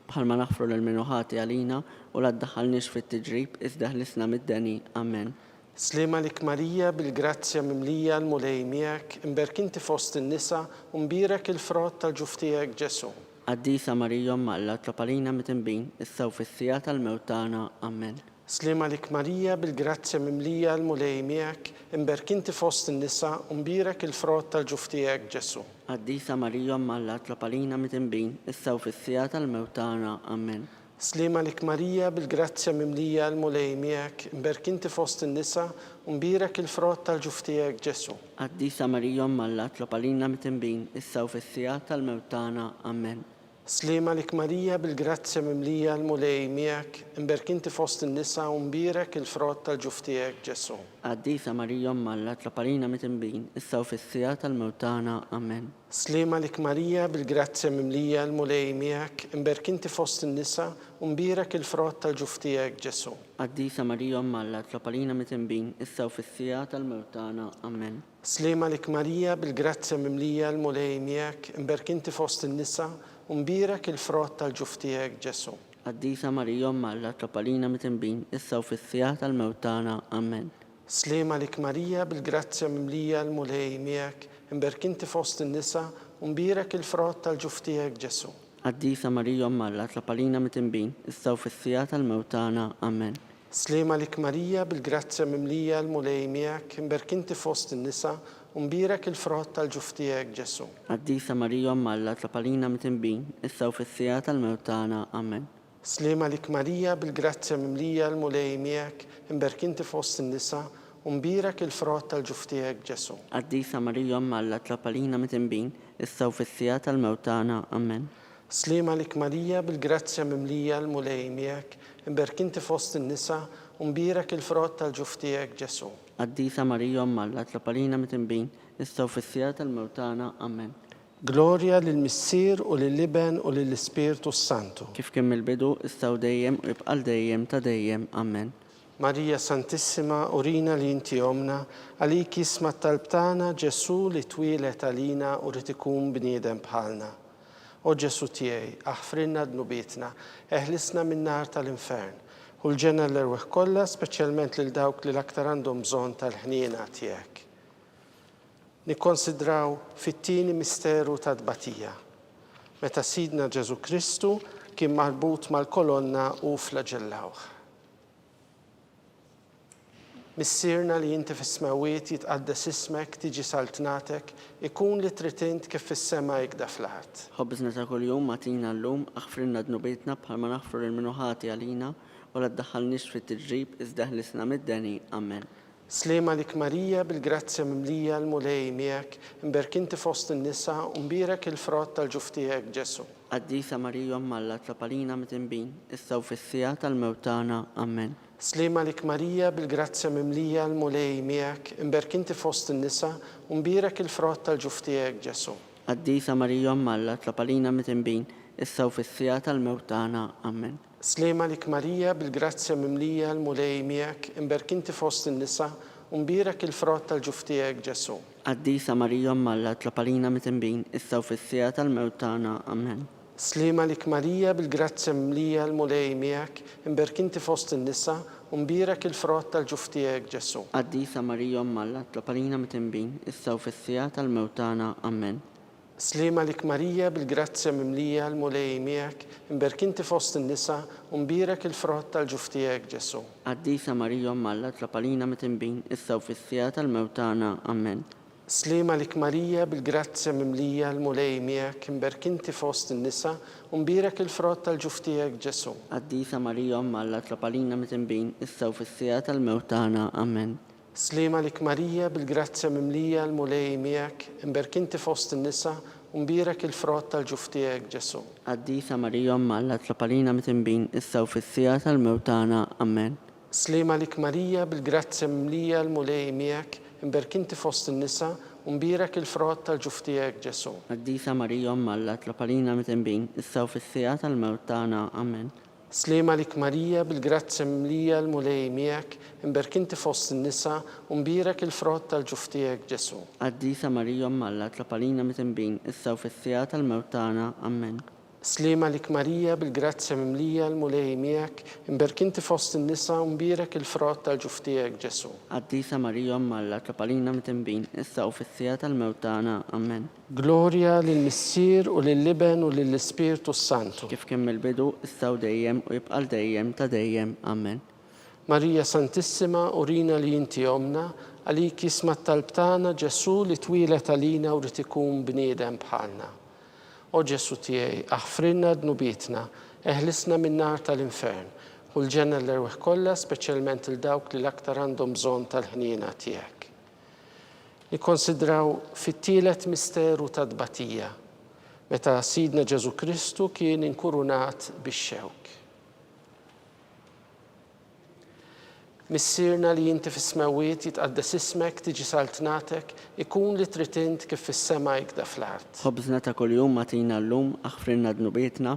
bħalma naħfru l-minuħati għalina u la ddaħħalniex fit-tiġrib iżda ħlisna mid-deni. Amen. Slima lik Marija bil-grazzja mimlija l-mulej miegħek, imberkinti fost in-nisa u mbirek il-frott tal-ġuf tiegħek Ġesu. Qaddisa Marija Alla tlopalina mitinbin, issa u fis-sija tal-mewt tagħna. Amen. Slima lik Marija bil-grazzja mimlija l-mulej miegħek, imberkinti fost in-nisa u mbirek il-frott tal-ġuf tiegħek Ġesu. Qaddisa Marija Alla tlopalina mitinbin, issa u fis-sija tal-mewt tagħna. Amen. Slima lik Marija bil-grazzja mimlija l-mulej miegħek, imberkinti fost in-nisa u mbirek il-frott tal-ġuf tiegħek Ġesu. Qaddisa Marija Alla tlopalina mitinbin, issa u fis-sija tal-mewt tagħna. Amen. Slima lik Marija bil-grazzja mimlija l-mulej miegħek, imberkinti fost in-nisa u mbirek il-frott tal-ġuf tiegħek Ġesu. Qaddisa Marija Alla tlopalina mitinbin, issa u fis-sija tal-mewt tagħna. Amen. Slima lik Marija bil-grazzja mimlija l-mulej miegħek, imberkinti fost in-nisa u mbirek il-frott tal-ġuf tiegħek Ġesu. Qaddisa Marija Alla tlopalina mitinbin, issa u fis-sija tal-mewt tagħna. Amen. Slima lik Marija bil-grazzja mimlija l-mulej miegħek, imberkinti fost in-nisa u mbirek il-frott tal-ġuf tiegħek Ġesu. Qaddisa Marija Alla tlopalina mitinbin, issa u fis-sija tal-mewt tagħna. Amen. Slima lik Marija bil-grazzja mimlija l-mulej miegħek, imberkinti fost in-nisa u mbirek il-frott tal-ġuf tiegħek Ġesu. Qaddisa Marija Alla tlopalina mitinbin, issa u fis-sija tal-mewt tagħna. Amen. Slima lik Marija bil-grazzja mimlija l-mulej miegħek, imberkinti fost in-nisa u mbirek il-frott tal-ġuf tiegħek Ġesu. Qaddisa Marija Alla tlopalina mitinbin, issa u fis-sija tal-mewt tagħna. Amen. Slima lik Marija bil-grazzja mimlija l-mulej miegħek, imberkinti fost in-nisa u mbirek il-frott tal-ġuf tiegħek Ġesu. Qaddisa Marija Alla tlopalina mitinbin, issa u fis-sija tal-mewt tagħna. Amen. Slima lik Marija bil-grazzja mimlija l-mulej miegħek, imberkinti fost in-nisa ومبيرك الفرات tal-ġuftijek Ġesu. Qaddisa Marija Omma Alla, tlapalina mit-tinbin, issa u fis-sija tal-mewtana. Amen. Gloria lill-Missier u lill-Liben u lill-Ispirtu Santu. Kif kemm il-bidu, issa u dejjem u jibqal dejjem ta' dejjem. Amen. Marija Santissima, urina li inti omna, għalik jisma talbtana Ġesu li twilet għalina u rrid ikun bniedem bħalna. O Ġesu tiegħi, aħfrinna dnubitna, eħlisna min-nar tal-infern, u l-ġenna l-erweħ kollha, speċjalment lil dawk li l-aktar għandhom bżonn tal-ħniena tiegħek. Nikkonsidraw fit-tieni misteru ta' tbatija, meta Sidna Ġesu Kristu kien marbut mal-kolonna u flagellawh. Missierna li inti fis-smawiet jitqaddes ismek, tiġi saltnatek, ikun li tritint kif fis-sema jikda fl-art. Ħobbżna ta' kuljum matina llum, aħfrinna dnubitna bħalma naħfru l-minuħati għalina u la ddaħħalniex fit-tiġrib iżda ħlisna mid-deni. Amen. Slema lik Marija bil-grazzja mimlija l-mulej miegħek, imberkinti fost in-nisa u mbirek il-frott tal-ġuftijek Ġesu. Qaddisa Marija Omma Alla, tlapalina mit-tinbin, issa u fis-sija tal-mewtana. Amen. Slema lik Marija bil-grazzja mimlija l-mulej miegħek, imberkinti fost in-nisa u mbirek il-frott tal-ġuftijek Ġesu. Qaddisa Marija Omma Alla, tlapalina mit-tinbin, issa u fis-sija tal-mewtana. Amen. Slema lik Marija bil-grazzja mimlija l-mulej miegħek, imberkinti fost in-nisa u mbirek il-frott tal-ġuftijek Ġesu. Qaddisa Marija Omma Alla, tlapalina mit-tinbin, issa u fis-sija tal-mewtana. Amen. Slema lik Marija bil-grazzja mimlija l-mulej miegħek, imberkinti fost in-nisa u mbirek il-frott tal-ġuftijek Ġesu. Qaddisa Marija Omma Alla, tlapalina mit-tinbin, issa u fis-sija tal-mewtana. Amen. Slema lik Marija bil-grazzja mimlija l-mulej miegħek, imberkinti fost in-nisa u mbirek il-frott tal-ġuftijek Ġesu. Qaddisa Marija Omma Alla, tlapalina mit-tinbin, issa u fis-sija tal-mewtana. Amen. Slema lik Marija bil-grazzja mimlija l-mulej miegħek, imberkinti fost in-nisa u mbirek il-frott tal-ġuftijek Ġesu. Qaddisa Marija Omma Alla, tlapalina mit-tinbin, issa u fis-sija tal-mewtana. Amen. Slema lik Marija bil-grazzja mimlija l-mulej miegħek, imberkinti fost in-nisa u mbirek il-frott tal-ġuftijek Ġesu. Qaddisa Marija Omma Alla, tlapalina mit-tinbin, issa u fis-sija tal-mewtana. Amen. Slema lik Marija bil-grazzja mimlija l-mulej miegħek, imberkinti fost in-nisa u mbirek il-frott tal-ġuftijek Ġesu. Qaddisa Marija Omma Alla, tlapalina mit-tinbin, issa u fis-sija tal-mewtana. Amen. Slema lik Marija bil-grazzja mimlija l-mulej miegħek, imberkinti fost in-nisa u mbirek il-frott tal-ġuftijek Ġesu. Qaddisa Marija Omma Alla, tlapalina mit-tinbin, issa u fis-sija tal-mewtana. Amen. Slema lik Marija bil-grazzja mimlija l-mulej miegħek, imberkinti fost in-nisa u mbirek il-frott tal-ġuftijek Ġesu. Qaddisa Marija Omma Alla, tlapalina mit-tinbin, issa u fis-sija tal-mewtana. Amen. Gloria lill-Missier u lill-Liben u lill-Ispirtu Santu. Kif kemm il-bidu, issa u dejjem u jibqal dejjem ta' dejjem. Amen. Marija Santissima, urina li inti omna, għalik jisma talbtana Ġesu li twilet għalina u rrid ikun bniedem bħalna. O Ġesu tiegħi, aħfrinna dnubitna, eħlisna min-nar tal-infern, u l-ġenna l-erweħ kollha, speċjalment il-dawk li l-aktar għandhom bżonn tal-ħniena tiegħek. Nikkonsidraw fit-tielet misteru ta' tbatija, meta Sidna Ġesu Kristu kien inkurunat bix-xewk. Missierna li inti fis-smawiet jitqaddes ismek, tiġi saltnatek, ikun li tritint kif fis-sema jikda fl-art. Ħobżna ta' kuljum matina llum, aħfrinna dnubietna,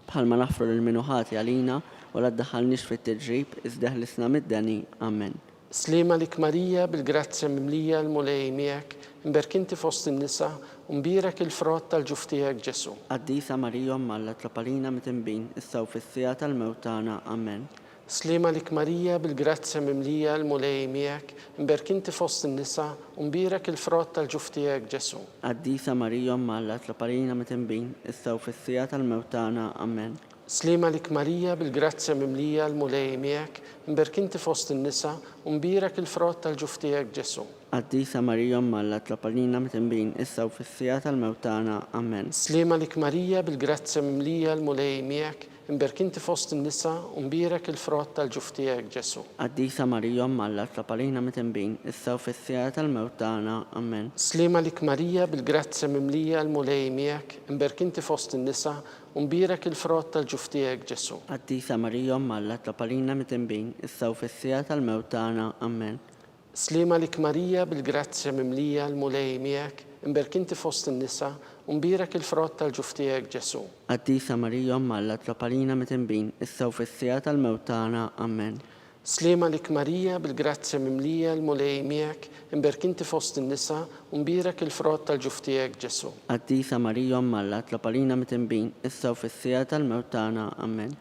bħalma naħfru l-minuħati għalina u la ddaħħalniex fit-tiġrib iżda ħlisna mid-deni. Amen. Slema lik Marija bil-grazzja mimlija l-mulej miegħek, imberkinti fost in-nisa u mbirek il-frott tal-ġuftijek Ġesu. Qaddisa Marija Omma Alla, tlapalina mit-tinbin, issa u fis-sija tal-mewtana. Amen. Slema lik Marija bil-grazzja mimlija l-mulej miegħek, imberkinti fost in-nisa u mbirek il-frott tal-ġuftijek Ġesu. Qaddisa Marija Omma Alla, tlapalina mit-tinbin, issa u fis-sija tal-mewtana. Amen. Slema lik Marija bil-grazzja mimlija l-mulej miegħek, imberkinti fost in-nisa u mbirek il-frott tal-ġuftijek Ġesu. Qaddisa Marija Omma Alla, tlapalina mit-tinbin, issa u fis-sija tal-mewtana. Amen. Slema lik Marija bil-grazzja mimlija l-mulej miegħek, imberk inti fost in-nisa u mbierek il-frott tal-ġuf tiegħek Ġesu. Qaddisa Marija Alla tlapalina mitembin, issa u fis-sija tal-mewt tagħna. Amen. Slima lik Marija bil-grazzja mimlija l-mulej miegħek, imberk inti fost in-nisa u mbierek il-frott tal-ġuf tiegħek Ġesu. Qaddisa Marija Alla tlapalina mitembin, issa u fis-sija tal-mewt tagħna. Amen. Slima lik Marija bil-grazzja mimlija l-mulej miegħek, imberk inti fost in-nisa u mbierek il-frott tal-ġuf tiegħek Ġesu. Qaddisa Marija Alla tlapalina mitembin, issa u fis-sija tal-mewt tagħna. Amen. Slima lik Marija bil-grazzja mimlija l-mulej miegħek, imberk inti fost in-nisa u mbierek il-frott tal-ġuf tiegħek Ġesu. Qaddisa Marija Alla tlapalina mitembin, issa u fis-sija tal-mewt tagħna. Amen.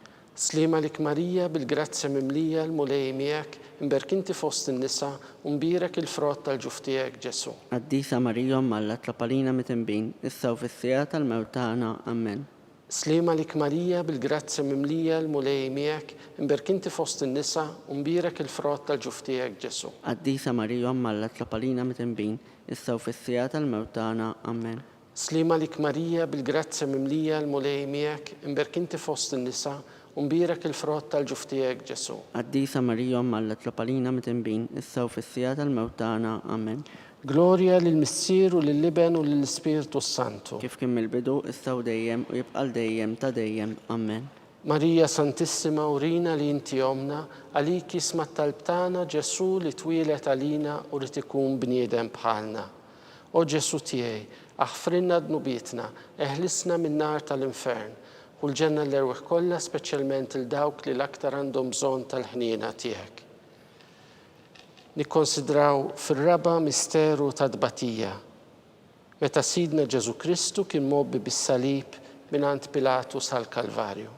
Slima lik Marija bil-grazzja mimlija l-mulej miegħek, imberk inti fost in-nisa u mbierek il-frott tal-ġuf tiegħek Ġesu. Qaddisa Marija Alla tlapalina mitembin, issa u fis-sija tal-mewt tagħna. Amen. Slima lik Marija bil-grazzja mimlija l-mulej miegħek, imberk inti fost in-nisa u mbierek il-frott tal-ġuf tiegħek Ġesu. Qaddisa Marija Alla tlapalina mitembin, issa u fis-sija tal-mewt tagħna. Amen. Slima lik Marija bil-grazzja mimlija l-mulej miegħek, imberk inti fost in-nisa u mbierek il-frott tal-ġuf tiegħek Ġesu. Qaddisa Marija Alla tlapalina mitembin, issa u fis-sija tal-mewt tagħna. Amen. Gloria lill-Missier u lill-Liben u lill-Ispiritu Santu. Kif kien mill-bidu, issa u dejjem u jibqa' dejjem ta' dejjem. Amen. Marija Santissima urina li inti omna, għalik jisma t-talb tagħna Ġesu li twilet għalina u li tikun bniedem bħalna. O Ġesu tiegħi, aħfrinna dnubietna, eħlisna min-nar tal-infern, u l-ġenna l-erweħ kollha speċjalment il-dawk li l-aktar għandhom bżonn tal-ħniena tiegħek. Nikkonsidraw fir-raba misteru ta' dbatija, meta Sidna Ġesu Kristu kien mobbi bis-salib mingħand Pilatu sal-Kalvarju.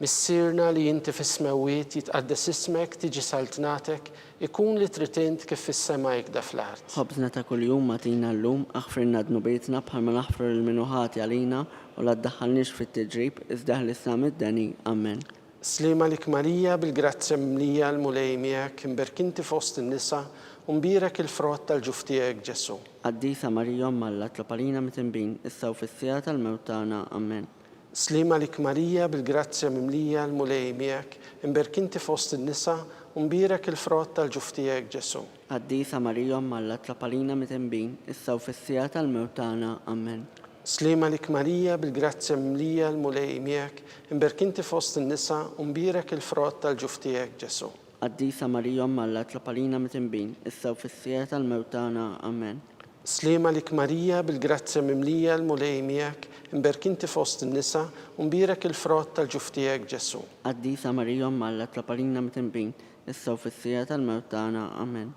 Missierna li inti fis-smawiet jitqaddes ismek tiġi saltnatek, ikun li tritint kif fis-sema jikda fl-art. Ħobżna ta' kuljum matina llum, aħfrinna dnubietna bħalma naħfru l-minuħati għalina u la ddaħħalniex fit-tiġrib iżda ħlisna mid-deni. Amen. Slima lik Marija bil-grazzja mimlija l-mulej miegħek, imberk inti fost in-nisa u mbierek il-frott tal-ġuf tiegħek Ġesu. Qaddisa Marija Alla tlapalina mitembin, issa u fis-sija tal-mewt tagħna. Amen. Slima lik Marija bil-grazzja mimlija l-mulej miegħek, imberk inti fost in-nisa u mbierek il-frott tal-ġuf tiegħek Ġesu. Qaddisa Marija Alla tlapalina mitembin, issa u fis-sija tal-mewt tagħna. Amen. Slima lik Marija bil-grazzja mimlija l-mulej miegħek, imberk inti fost in-nisa u mbierek il-frott tal-ġuf tiegħek Ġesu. Qaddisa Marija Alla tlapalina mitembin, issa u fis-sija tal-mewt tagħna. Amen. Slima lik Marija bil-grazzja mimlija l-mulej miegħek, imberk inti fost in-nisa u mbierek il-frott tal-ġuf tiegħek Ġesu. Qaddisa Marija Alla tlapalina mitembin, issa u fis-sija tal-mewt tagħna. Amen.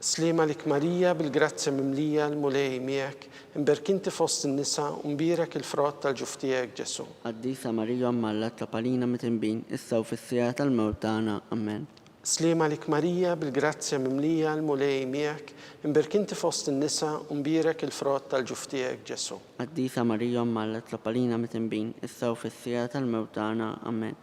Slima lik Marija bil-grazzja mimlija l-mulej miegħek, imberk inti fost in-nisa u mbierek il-frott tal-ġuf tiegħek Ġesu. Qaddisa Marija Alla tlapalina mitembin, issa u fis-sija tal-mewt tagħna. Amen. Slima lik Marija bil-grazzja mimlija l-mulej miegħek, imberk inti fost in-nisa u mbierek il-frott tal-ġuf tiegħek Ġesu. Qaddisa Marija Alla tlapalina mitembin, issa u fis-sija tal-mewt tagħna. Amen.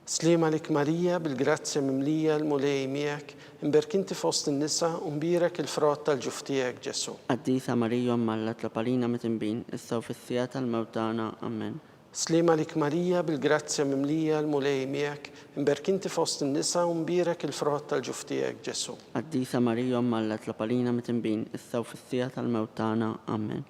Slima lik Marija bil-grazzja mimlija l-mulej miegħek, imberk inti fost in-nisa u mbierek il-frott tal-ġuf tiegħek Ġesu. Qaddisa Marija Alla tlapalina mitembin, issa u fis-sija tal-mewt tagħna. Amen. Slima lik Marija bil-grazzja mimlija l-mulej miegħek, imberk inti fost in-nisa u mbierek il-frott tal-ġuf tiegħek Ġesu. Qaddisa Marija Alla tlapalina mitembin, issa u fis-sija tal-mewt tagħna. Amen.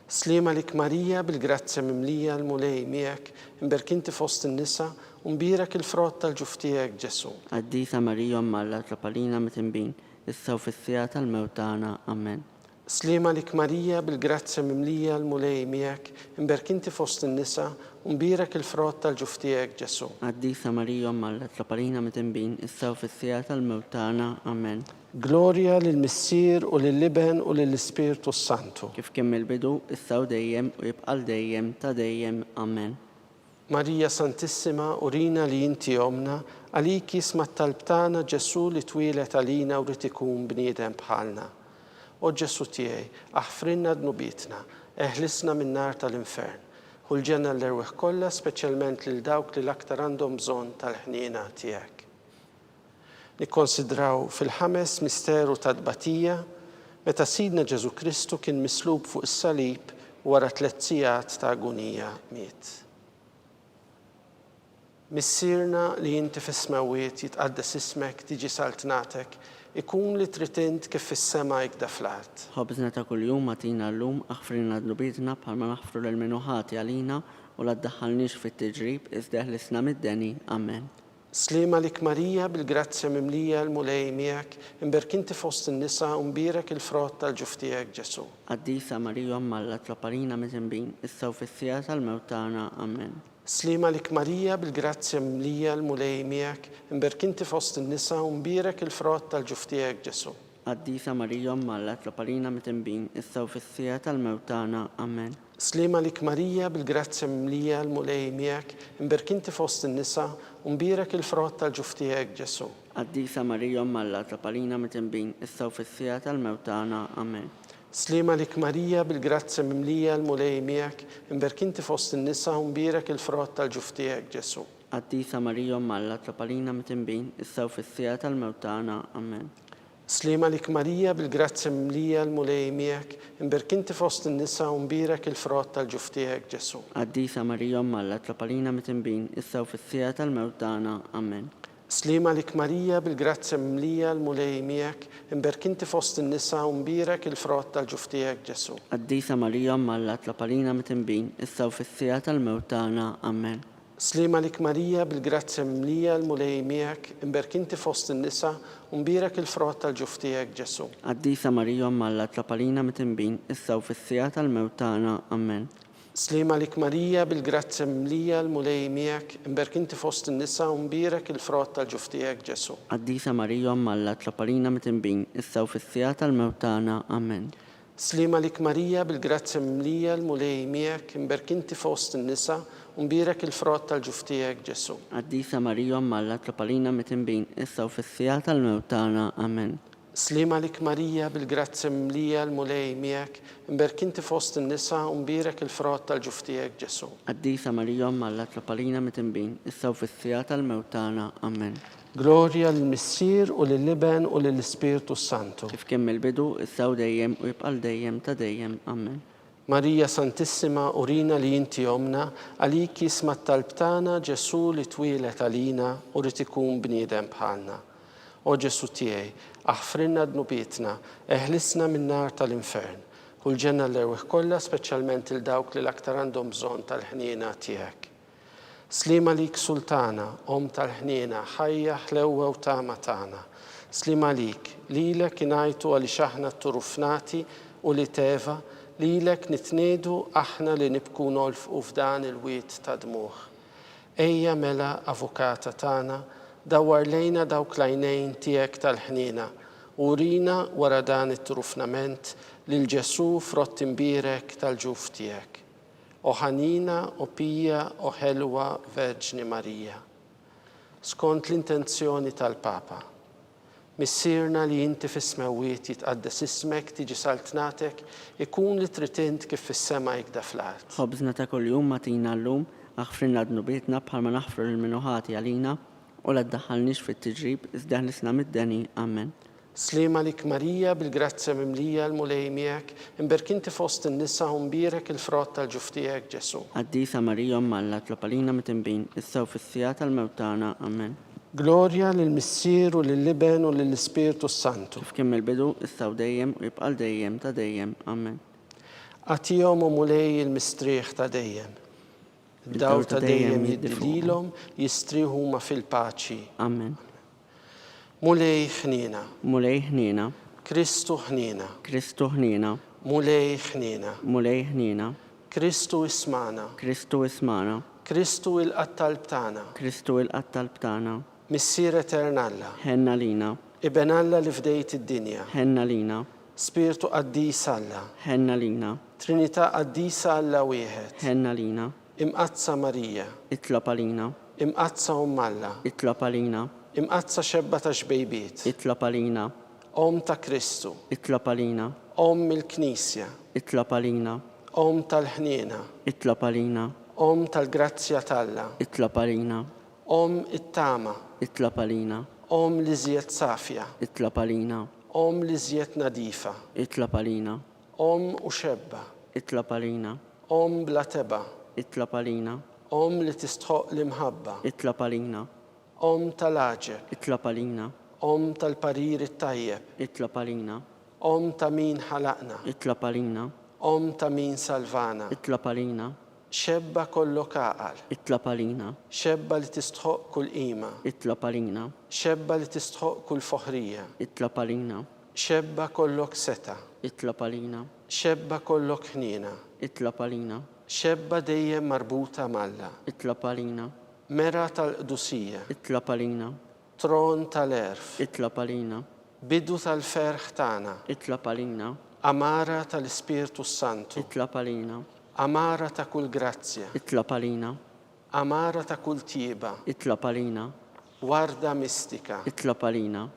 Slima lik Marija bil-grazzja mimlija l-mulej miegħek, imberk inti fost in-nisa u mbierek il-frott tal-ġuf tiegħek Ġesu. Qaddisa Marija Alla tlapalina mitembin, issa u fis-sija tal-mewt tagħna. Amen. Slima lik Marija bil-grazzja mimlija l-mulej miegħek, imberk inti fost in-nisa u mbierek il-frott tal-ġuf tiegħek Ġesu. Qaddisa Marija Alla tlapalina mitembin, issa u fis-sija tal-mewt tagħna. Amen. Gloria lill-Missier u lill-Liben u lill-Ispiritu Santu. Kif kien mill-bidu, issa u dejjem u jibqa' dejjem ta' dejjem. Amen. Marija Santissima urina li inti omna, għalik jisma t-talb tagħna Ġesu li twilet għalina u li tikun bniedem bħalna. O Ġesu tiegħi, aħfrinna dnubietna, eħlisna min-nar tal-infern, u l-ġenna l-erweħ kollha speċjalment lil dawk li l-aktar għandhom bżonn tal-ħniena tiegħek. Nikkonsidraw fil-ħames misteru ta' dbatija, meta Sidna Ġesu Kristu kien mislub fuq is-salib wara 3 sigħat ta' agonija miet. Missirna li inti fis-smawiet jitqaddes ismek tiġi saltnatek, ikun li trid int kif fis-sema jikda fl-art. خبزنا ta' kuljum atina llum aħfrilna dnubitna bħalma naħfru l-minuħati għalina u la ddaħħalniex fit-tiġrib iżda ħlisna mid-deni. Amen. Slima lik Marija bil-grazzja mimlija l-mulej miegħek, imberkinti fost in-nisa u mbirek il-frott tal-ġuf tiegħek Ġesu. Qaddisa Marija Alla tloparina mitinbin issa u fis-sija tal-mewtana. Amen. Slima lik Marija bil-grazzja mimlija l-mulej miegħek, imberkinti fost in-nisa u mbirek il-frott tal-ġuf tiegħek Ġesu. Qaddisa Marija Alla tloparina mitinbin issa u fis-sija tal-mewtana. Amen. Slima lik Marija bil-grazzja mimlija l-mulej miegħek, imberkinti fost in-nisa u mbirek il-frott tal-ġuf tiegħek Ġesu. Qaddisa Marija Alla tloparina mitinbin issa u fis-sija tal-mewtana. Amen. Slima lik Marija bil-grazzja mimlija l-mulej miegħek, imberkinti fost in-nisa u mbirek il-frott tal-ġuf tiegħek Ġesu. Qaddisa Marija Alla tloparina mitinbin issa u fis-sija tal-mewtana. Amen. Slima lik Marija bil-grazzja mimlija l-mulej miegħek, imberkinti fost in-nisa u mbirek il-frott tal-ġuf tiegħek Ġesu. Qaddisa Marija Alla tloparina mitinbin issa u fis-sija tal-mewtana. Amen. Slima lik Marija bil-grazzja mimlija l-mulej miegħek, imberkinti fost in-nisa u mbirek il-frott tal-ġuf tiegħek Ġesu. Qaddisa Marija Alla tloparina mitinbin issa u fis-sija tal-mewtana. Amen. Slima lik Marija bil-grazzja mimlija l-mulej miegħek, imberkinti fost in-nisa u mbirek il-frott tal-ġuf tiegħek Ġesu. Qaddisa Marija Alla tloparina mitinbin issa u fis-sija tal-mewtana. Amen. Slima lik Marija bil-grazzja mimlija l-mulej miegħek, imberkinti fost in-nisa u mbirek il-frott tal-ġuf tiegħek Ġesu. Qaddisa Marija Alla tloparina mitinbin issa u fis-sija tal-mewtana. Amen. Slima lik Marija bil-grazzja mimlija l-mulej miegħek, imberkinti fost in-nisa u mbirek il-frott tal-ġuf tiegħek Ġesu. Qaddisa Marija Alla tloparina mitinbin issa u fis-sija tal-mewtana. Amen. Slima lik Marija bil-grazzja mimlija l-mulej miegħek, imberkinti fost in-nisa u mbirek il-frott tal-ġuf tiegħek Ġesu. Qaddisa Marija Alla tloparina mitinbin issa u fis-sija tal-mewtana. Amen. Glorja lill-Missier u lill-Iben u lill-Ispirtu Santu. Kif kien mill-bidu issa u dejjem u jibqal dejjem ta' dejjem. Amen. Marija Santissima, urina li inti omna, għalik jisma t-talb tagħna Ġesu li twilet għalina u rid ikun bniedem bħalna. O Ġesu tiegħi, aħfrinna dnubietna, eħlisna min-nar tal-infern, kull ġenna l-erwieħ kollha speċjalment il dawk li l-aktar għandhom bżonn tal-ħniena tiegħek. Slima lik Sultana, om tal-ħniena, ħajja ħlewwa u tama tagħna. Slima lik, lilek ingħajtu għaliex aħna t-turufnati u li teva, lilek nitniedu aħna li nibku nolfqu f'dan il-wiet ta' dmuħ. Ejja mela avukata tagħna, dawwar lejna dawk l-għajnejn tiegħek tal-ħniena, u urina wara dan it-trufnament lil Ġesu frott imbirek tal-ġuf tiegħek. O ħanina, o pija, o ħelwa Verġni Marija. Skont l-intenzjoni tal-Papa, missirna li inti fis-smawiet jitqaddes ismek tiġi saltnatek, ikun li trid int kif fis-sema jikda fl-art. Ħobżna ta' kuljum atina llum aħfrilna dnubietna bħalma naħfru l-minuħati għalina u la ddaħħalniex fit-tiġrib iżda ħlisna mid-deni. Amen. Slima lik Marija bil-grazzja mimlija l-mulej miegħek, imberkinti fost in-nisa u mbirek il-frott tal-ġuf tiegħek Ġesu. Qaddisa Marija Alla tloparina mitinbin issa u fis-sija tal-mewtana. Amen. Glorja lill-Missier u lill-Iben u lill-Ispirtu Santu. Kif kien mill-bidu issa u dejjem u jibqal dejjem ta' dejjem. Amen. Għatihom u mulej il-mistrieħ ta' dejjem. Daw ta' dejjem jiddililhom jistrieħu ma fil-paċi. Amen. Mulej ħnina. Mulej ħnina. Kristu ħnina. Kristu ħnina. Mulej ħnina. Mulej ħnina. Kristu ismana. Kristu ismana. Kristu il-qattalb tagħna. Kristu il-qattalb tagħna. Missier eternalla. Ħenna lina. Iben Alla li fdejt id-dinja. Ħenna lina. Spiritu qaddis Alla. Ħenna lina. Trinità qaddisa Alla wieħed. Ħenna lina. Imqazza Marija. Itlob għalina. Imqazza Alla. Itlob għalina. Imqazza xebba ta' xbejbiet. Itlob għalina. Om ta' Kristu. Itlob għalina. Om il-Knisja. Itlob għalina. Om tal-ħniena. Itlob għalina. Om tal-grazzja talla. Itlob għalina. Om it-tama. Itlob għalina. Om li żjed safja. Itlob għalina. Om li żjed nadifa. Itlob għalina. Om u xebba. Itlob għalina. Om bla teba. Itlob għalina. li tistħoq l-imħabba, اطلب علينا tal-aġeb, اطلب علينا tal-parir it-tajjeb, اطلب علينا ta' min ħalaqna, اطلب علينا ta' min salvana. اطلب علينا Xebba kollok aqal, اطلب علينا xebba li tistħoq kull qima, اطلب علينا xebba li tistħoq kull foħrija, اطلب علينا xebba kollok seta, اطلب علينا xebba kollok ħnina, اطلب علينا xebba dejjem marbuta malla, اطلب علينا mera tal-qdusija, اطلب علينا tron tal-erf, اطلب علينا bidu tal-ferħ tagħna, اطلب علينا amara tal-Ispirtu Santu, اطلب علينا amara ta' kull grazzja, اطلب علينا amara ta' kull tieba, اطلب علينا warda mistika, اطلب علينا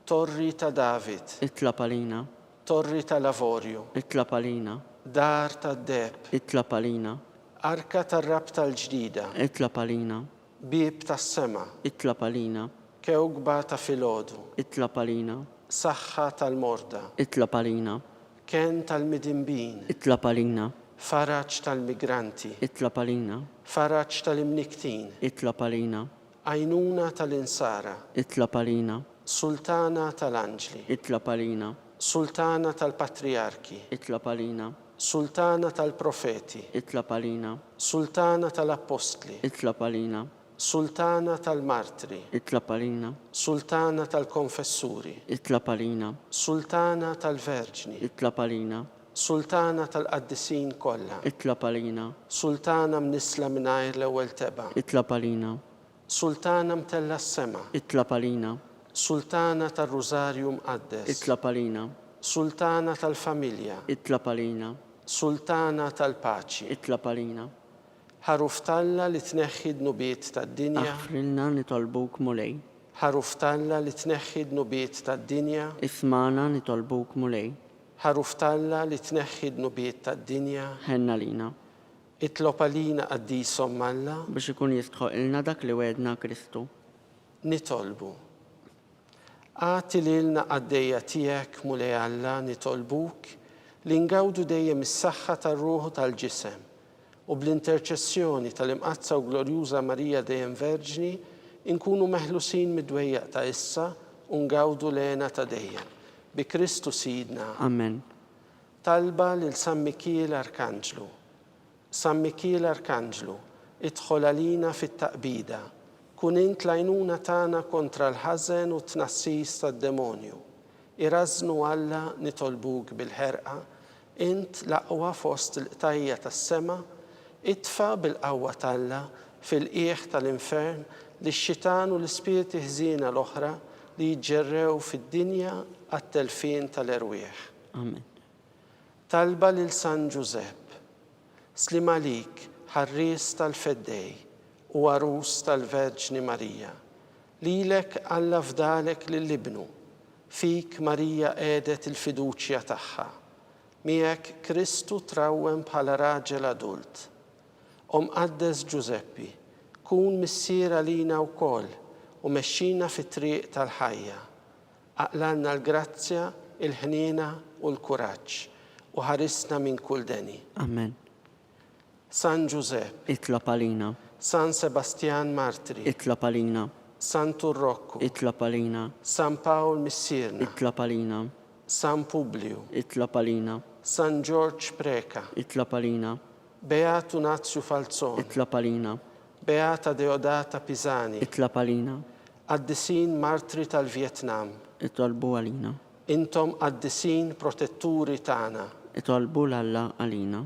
torri ta' David, اطلب علينا torri ta' Lavorju, اطلب علينا dar ta' Deb, اطلب علينا arka tar-rab tal-ġdida, اطلب علينا bib tas-sema, اطلب علينا kewkba ta' filgħodu, اطلب علينا saħħa tal-morda, اطلب علينا ken tal-midimbin, اطلب علينا faraġġ tal-migranti, اطلب علينا faraġġ tal-imniktin, اطلب علينا għajnuna tal-insara, اطلب علينا sultana tal-anġli, اطلب علينا sultana tal-patriarki, اطلب علينا sultana tal-profeti, اطلب علينا sultana tal-apostli, اطلب علينا sultana tal-martri, اطلب علينا sultana tal-konfessuri, اطلب علينا sultana tal-verġni, اطلب علينا sultana tal-qaddisin kollha, اطلب علينا sultana mnisla mingħajr l-ewwel teba, اطلب علينا sultana mtella s-sema, اطلب علينا sultana tar-rużarju mqaddes, اطلب علينا sultana tal-familja, اطلب علينا sultana tal-paċi, اطلب علينا ħaruf talla li tneħħi d-nubiet tad-dinja, اغفر لنا نطلبوك مولاي ħaruf talla li tneħħi d-nubiet tad-dinja, اسمعنا نطلبوك مولاي ħaruf talla li tneħħi d-nubiet tad-dinja, هنا لينا itlob għalina qaddisom Alla, biex ikun jistħoq ilna dak li wedna Kristu. nitolbu. Għati lilna għaddejja tiegħek mulej Alla nitolbuk li ngawdu dejjem is-saħħa tar-ruħu tal-ġisem u bl-interċessjoni tal-imqazza u glorjuża Marija dejjem Verġni inkunu meħlusin mid-dwejjaq ta' issa u ngawdu lena ta' dejjem. Bi Kristu Sidna. Amen. Talba lil San Mikiel Arkanġlu. San Mikiel Arkanġlu, idħol għalina fit-taqbida. Kun int lajnuna tagħna kontra l-ħażen u tnassis tad-demonju. Irażnu Alla nitolbuk bil-ħerqa, int l-aqwa fost il-qtajja tas-sema, itfa bil-qawwa talla fil-qiegħ tal-infern li x-xitan u l-ispirti ħżiena l-oħra li jġerrew fid-dinja għat-telfin tal-erwieħ. Amen. Talba lil San Giuseppe, slim għalik ħarries tal-feddej u għarus tal-Verġni Marija, lilek Alla fdalek lill-ibnu, fik Marija għedet il-fiduċja tagħha, miegħek Kristu trawwem bħala raġel adult. Qaddes Giuseppi, kun missier għalina wkoll u mexxina fit-triq tal-ħajja. Aqlanna l-grazzja, il-ħniena u l-kuraġġ u ħarisna minn kull deni. Amen. San Giuseppe, اطلب علينا San Sebastian Martri, اطلب علينا San Turrocco, اطلب علينا San Paul Missirna, اطلب علينا San Publiu, اطلب علينا San George Preka, اطلب علينا Beatu Nazio Falzone, اطلب علينا Beata Deodata Pisani, اطلب علينا Qaddisin Martri tal-Vietnam, اطلبوا علينا intom qaddisin protetturi tagħna. اطلبوا لله علينا.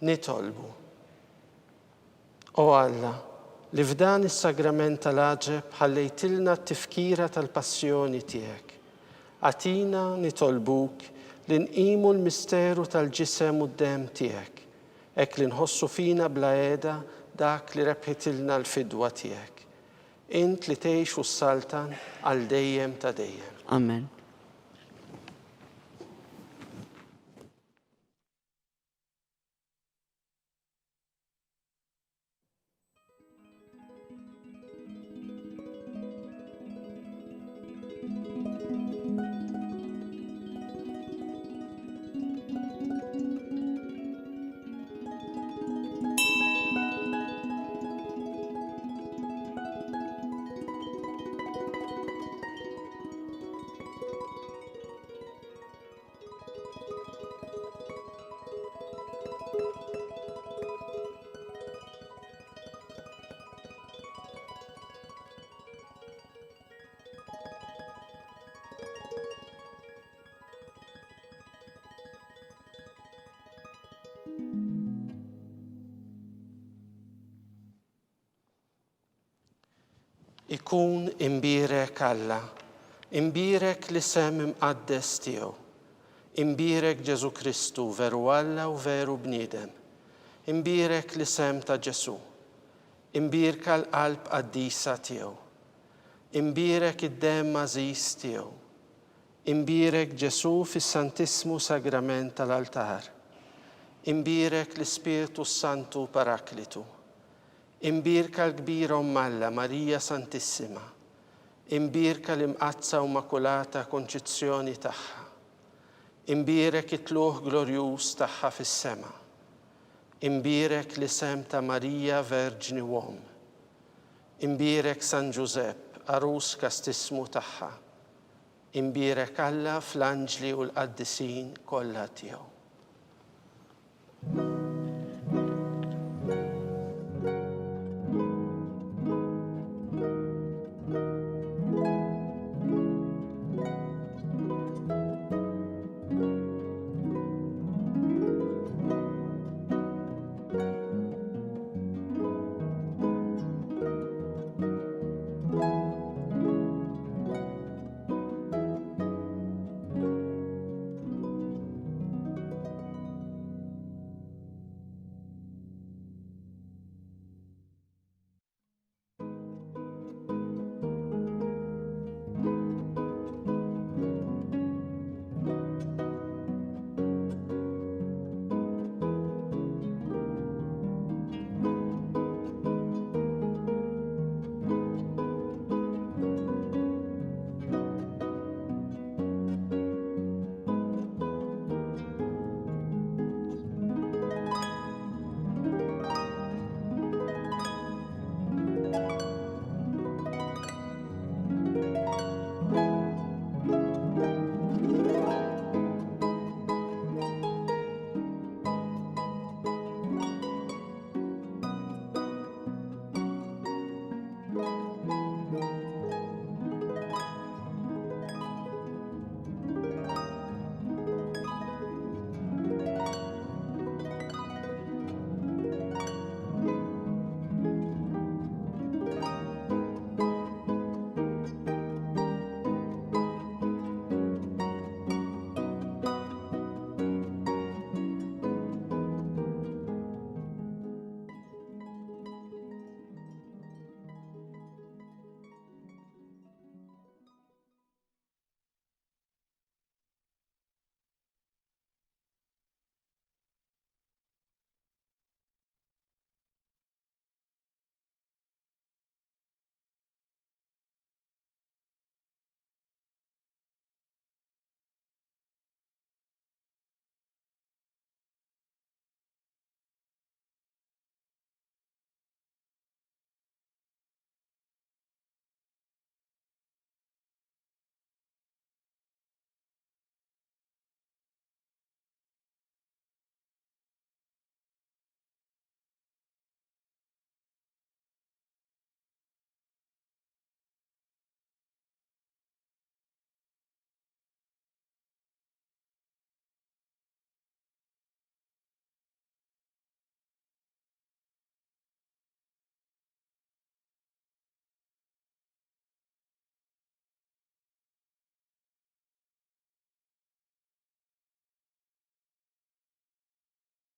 Nitolbu. O Alla, li f'dan is-sagrament tal-aġeb ħallejtilna t-tifkira tal-passjoni tiegħek. Atina nitolbuk li nqimu l-misteru tal-ġisem u d-dem tiegħek, hekk li nħossu fina bla għeda dak li rebħitilna l-fidwa tiegħek. Int li tgħix u s-saltan għal dejjem ta' dejjem. Amen. Ikun imbirek Alla, imbirek li sem imqaddes tiegħu, imbirek Ġesu Kristu veru Alla u veru bniedem, imbirek li sem ta' Ġesu, imbirka l-qalb qaddisa tiegħu, imbirek id-dem mażis tiegħu, imbirek Ġesu fis-Santissimu Sagrament tal-altar, imbirek l-Ispiritu Santu Paraklitu, imbirka l-kbira Alla Marija Santissima, imbirka l-imqazza u makulata konċizzjoni tagħha, imbirek it-tluħ glorjuż tagħha fis-sema, imbirek l-isem ta' Marija Verġni Uom, imbirek San Giuseppe arus kastismu tagħha, imbirek Alla fl-anġli u l-qaddisin kollha tiegħu.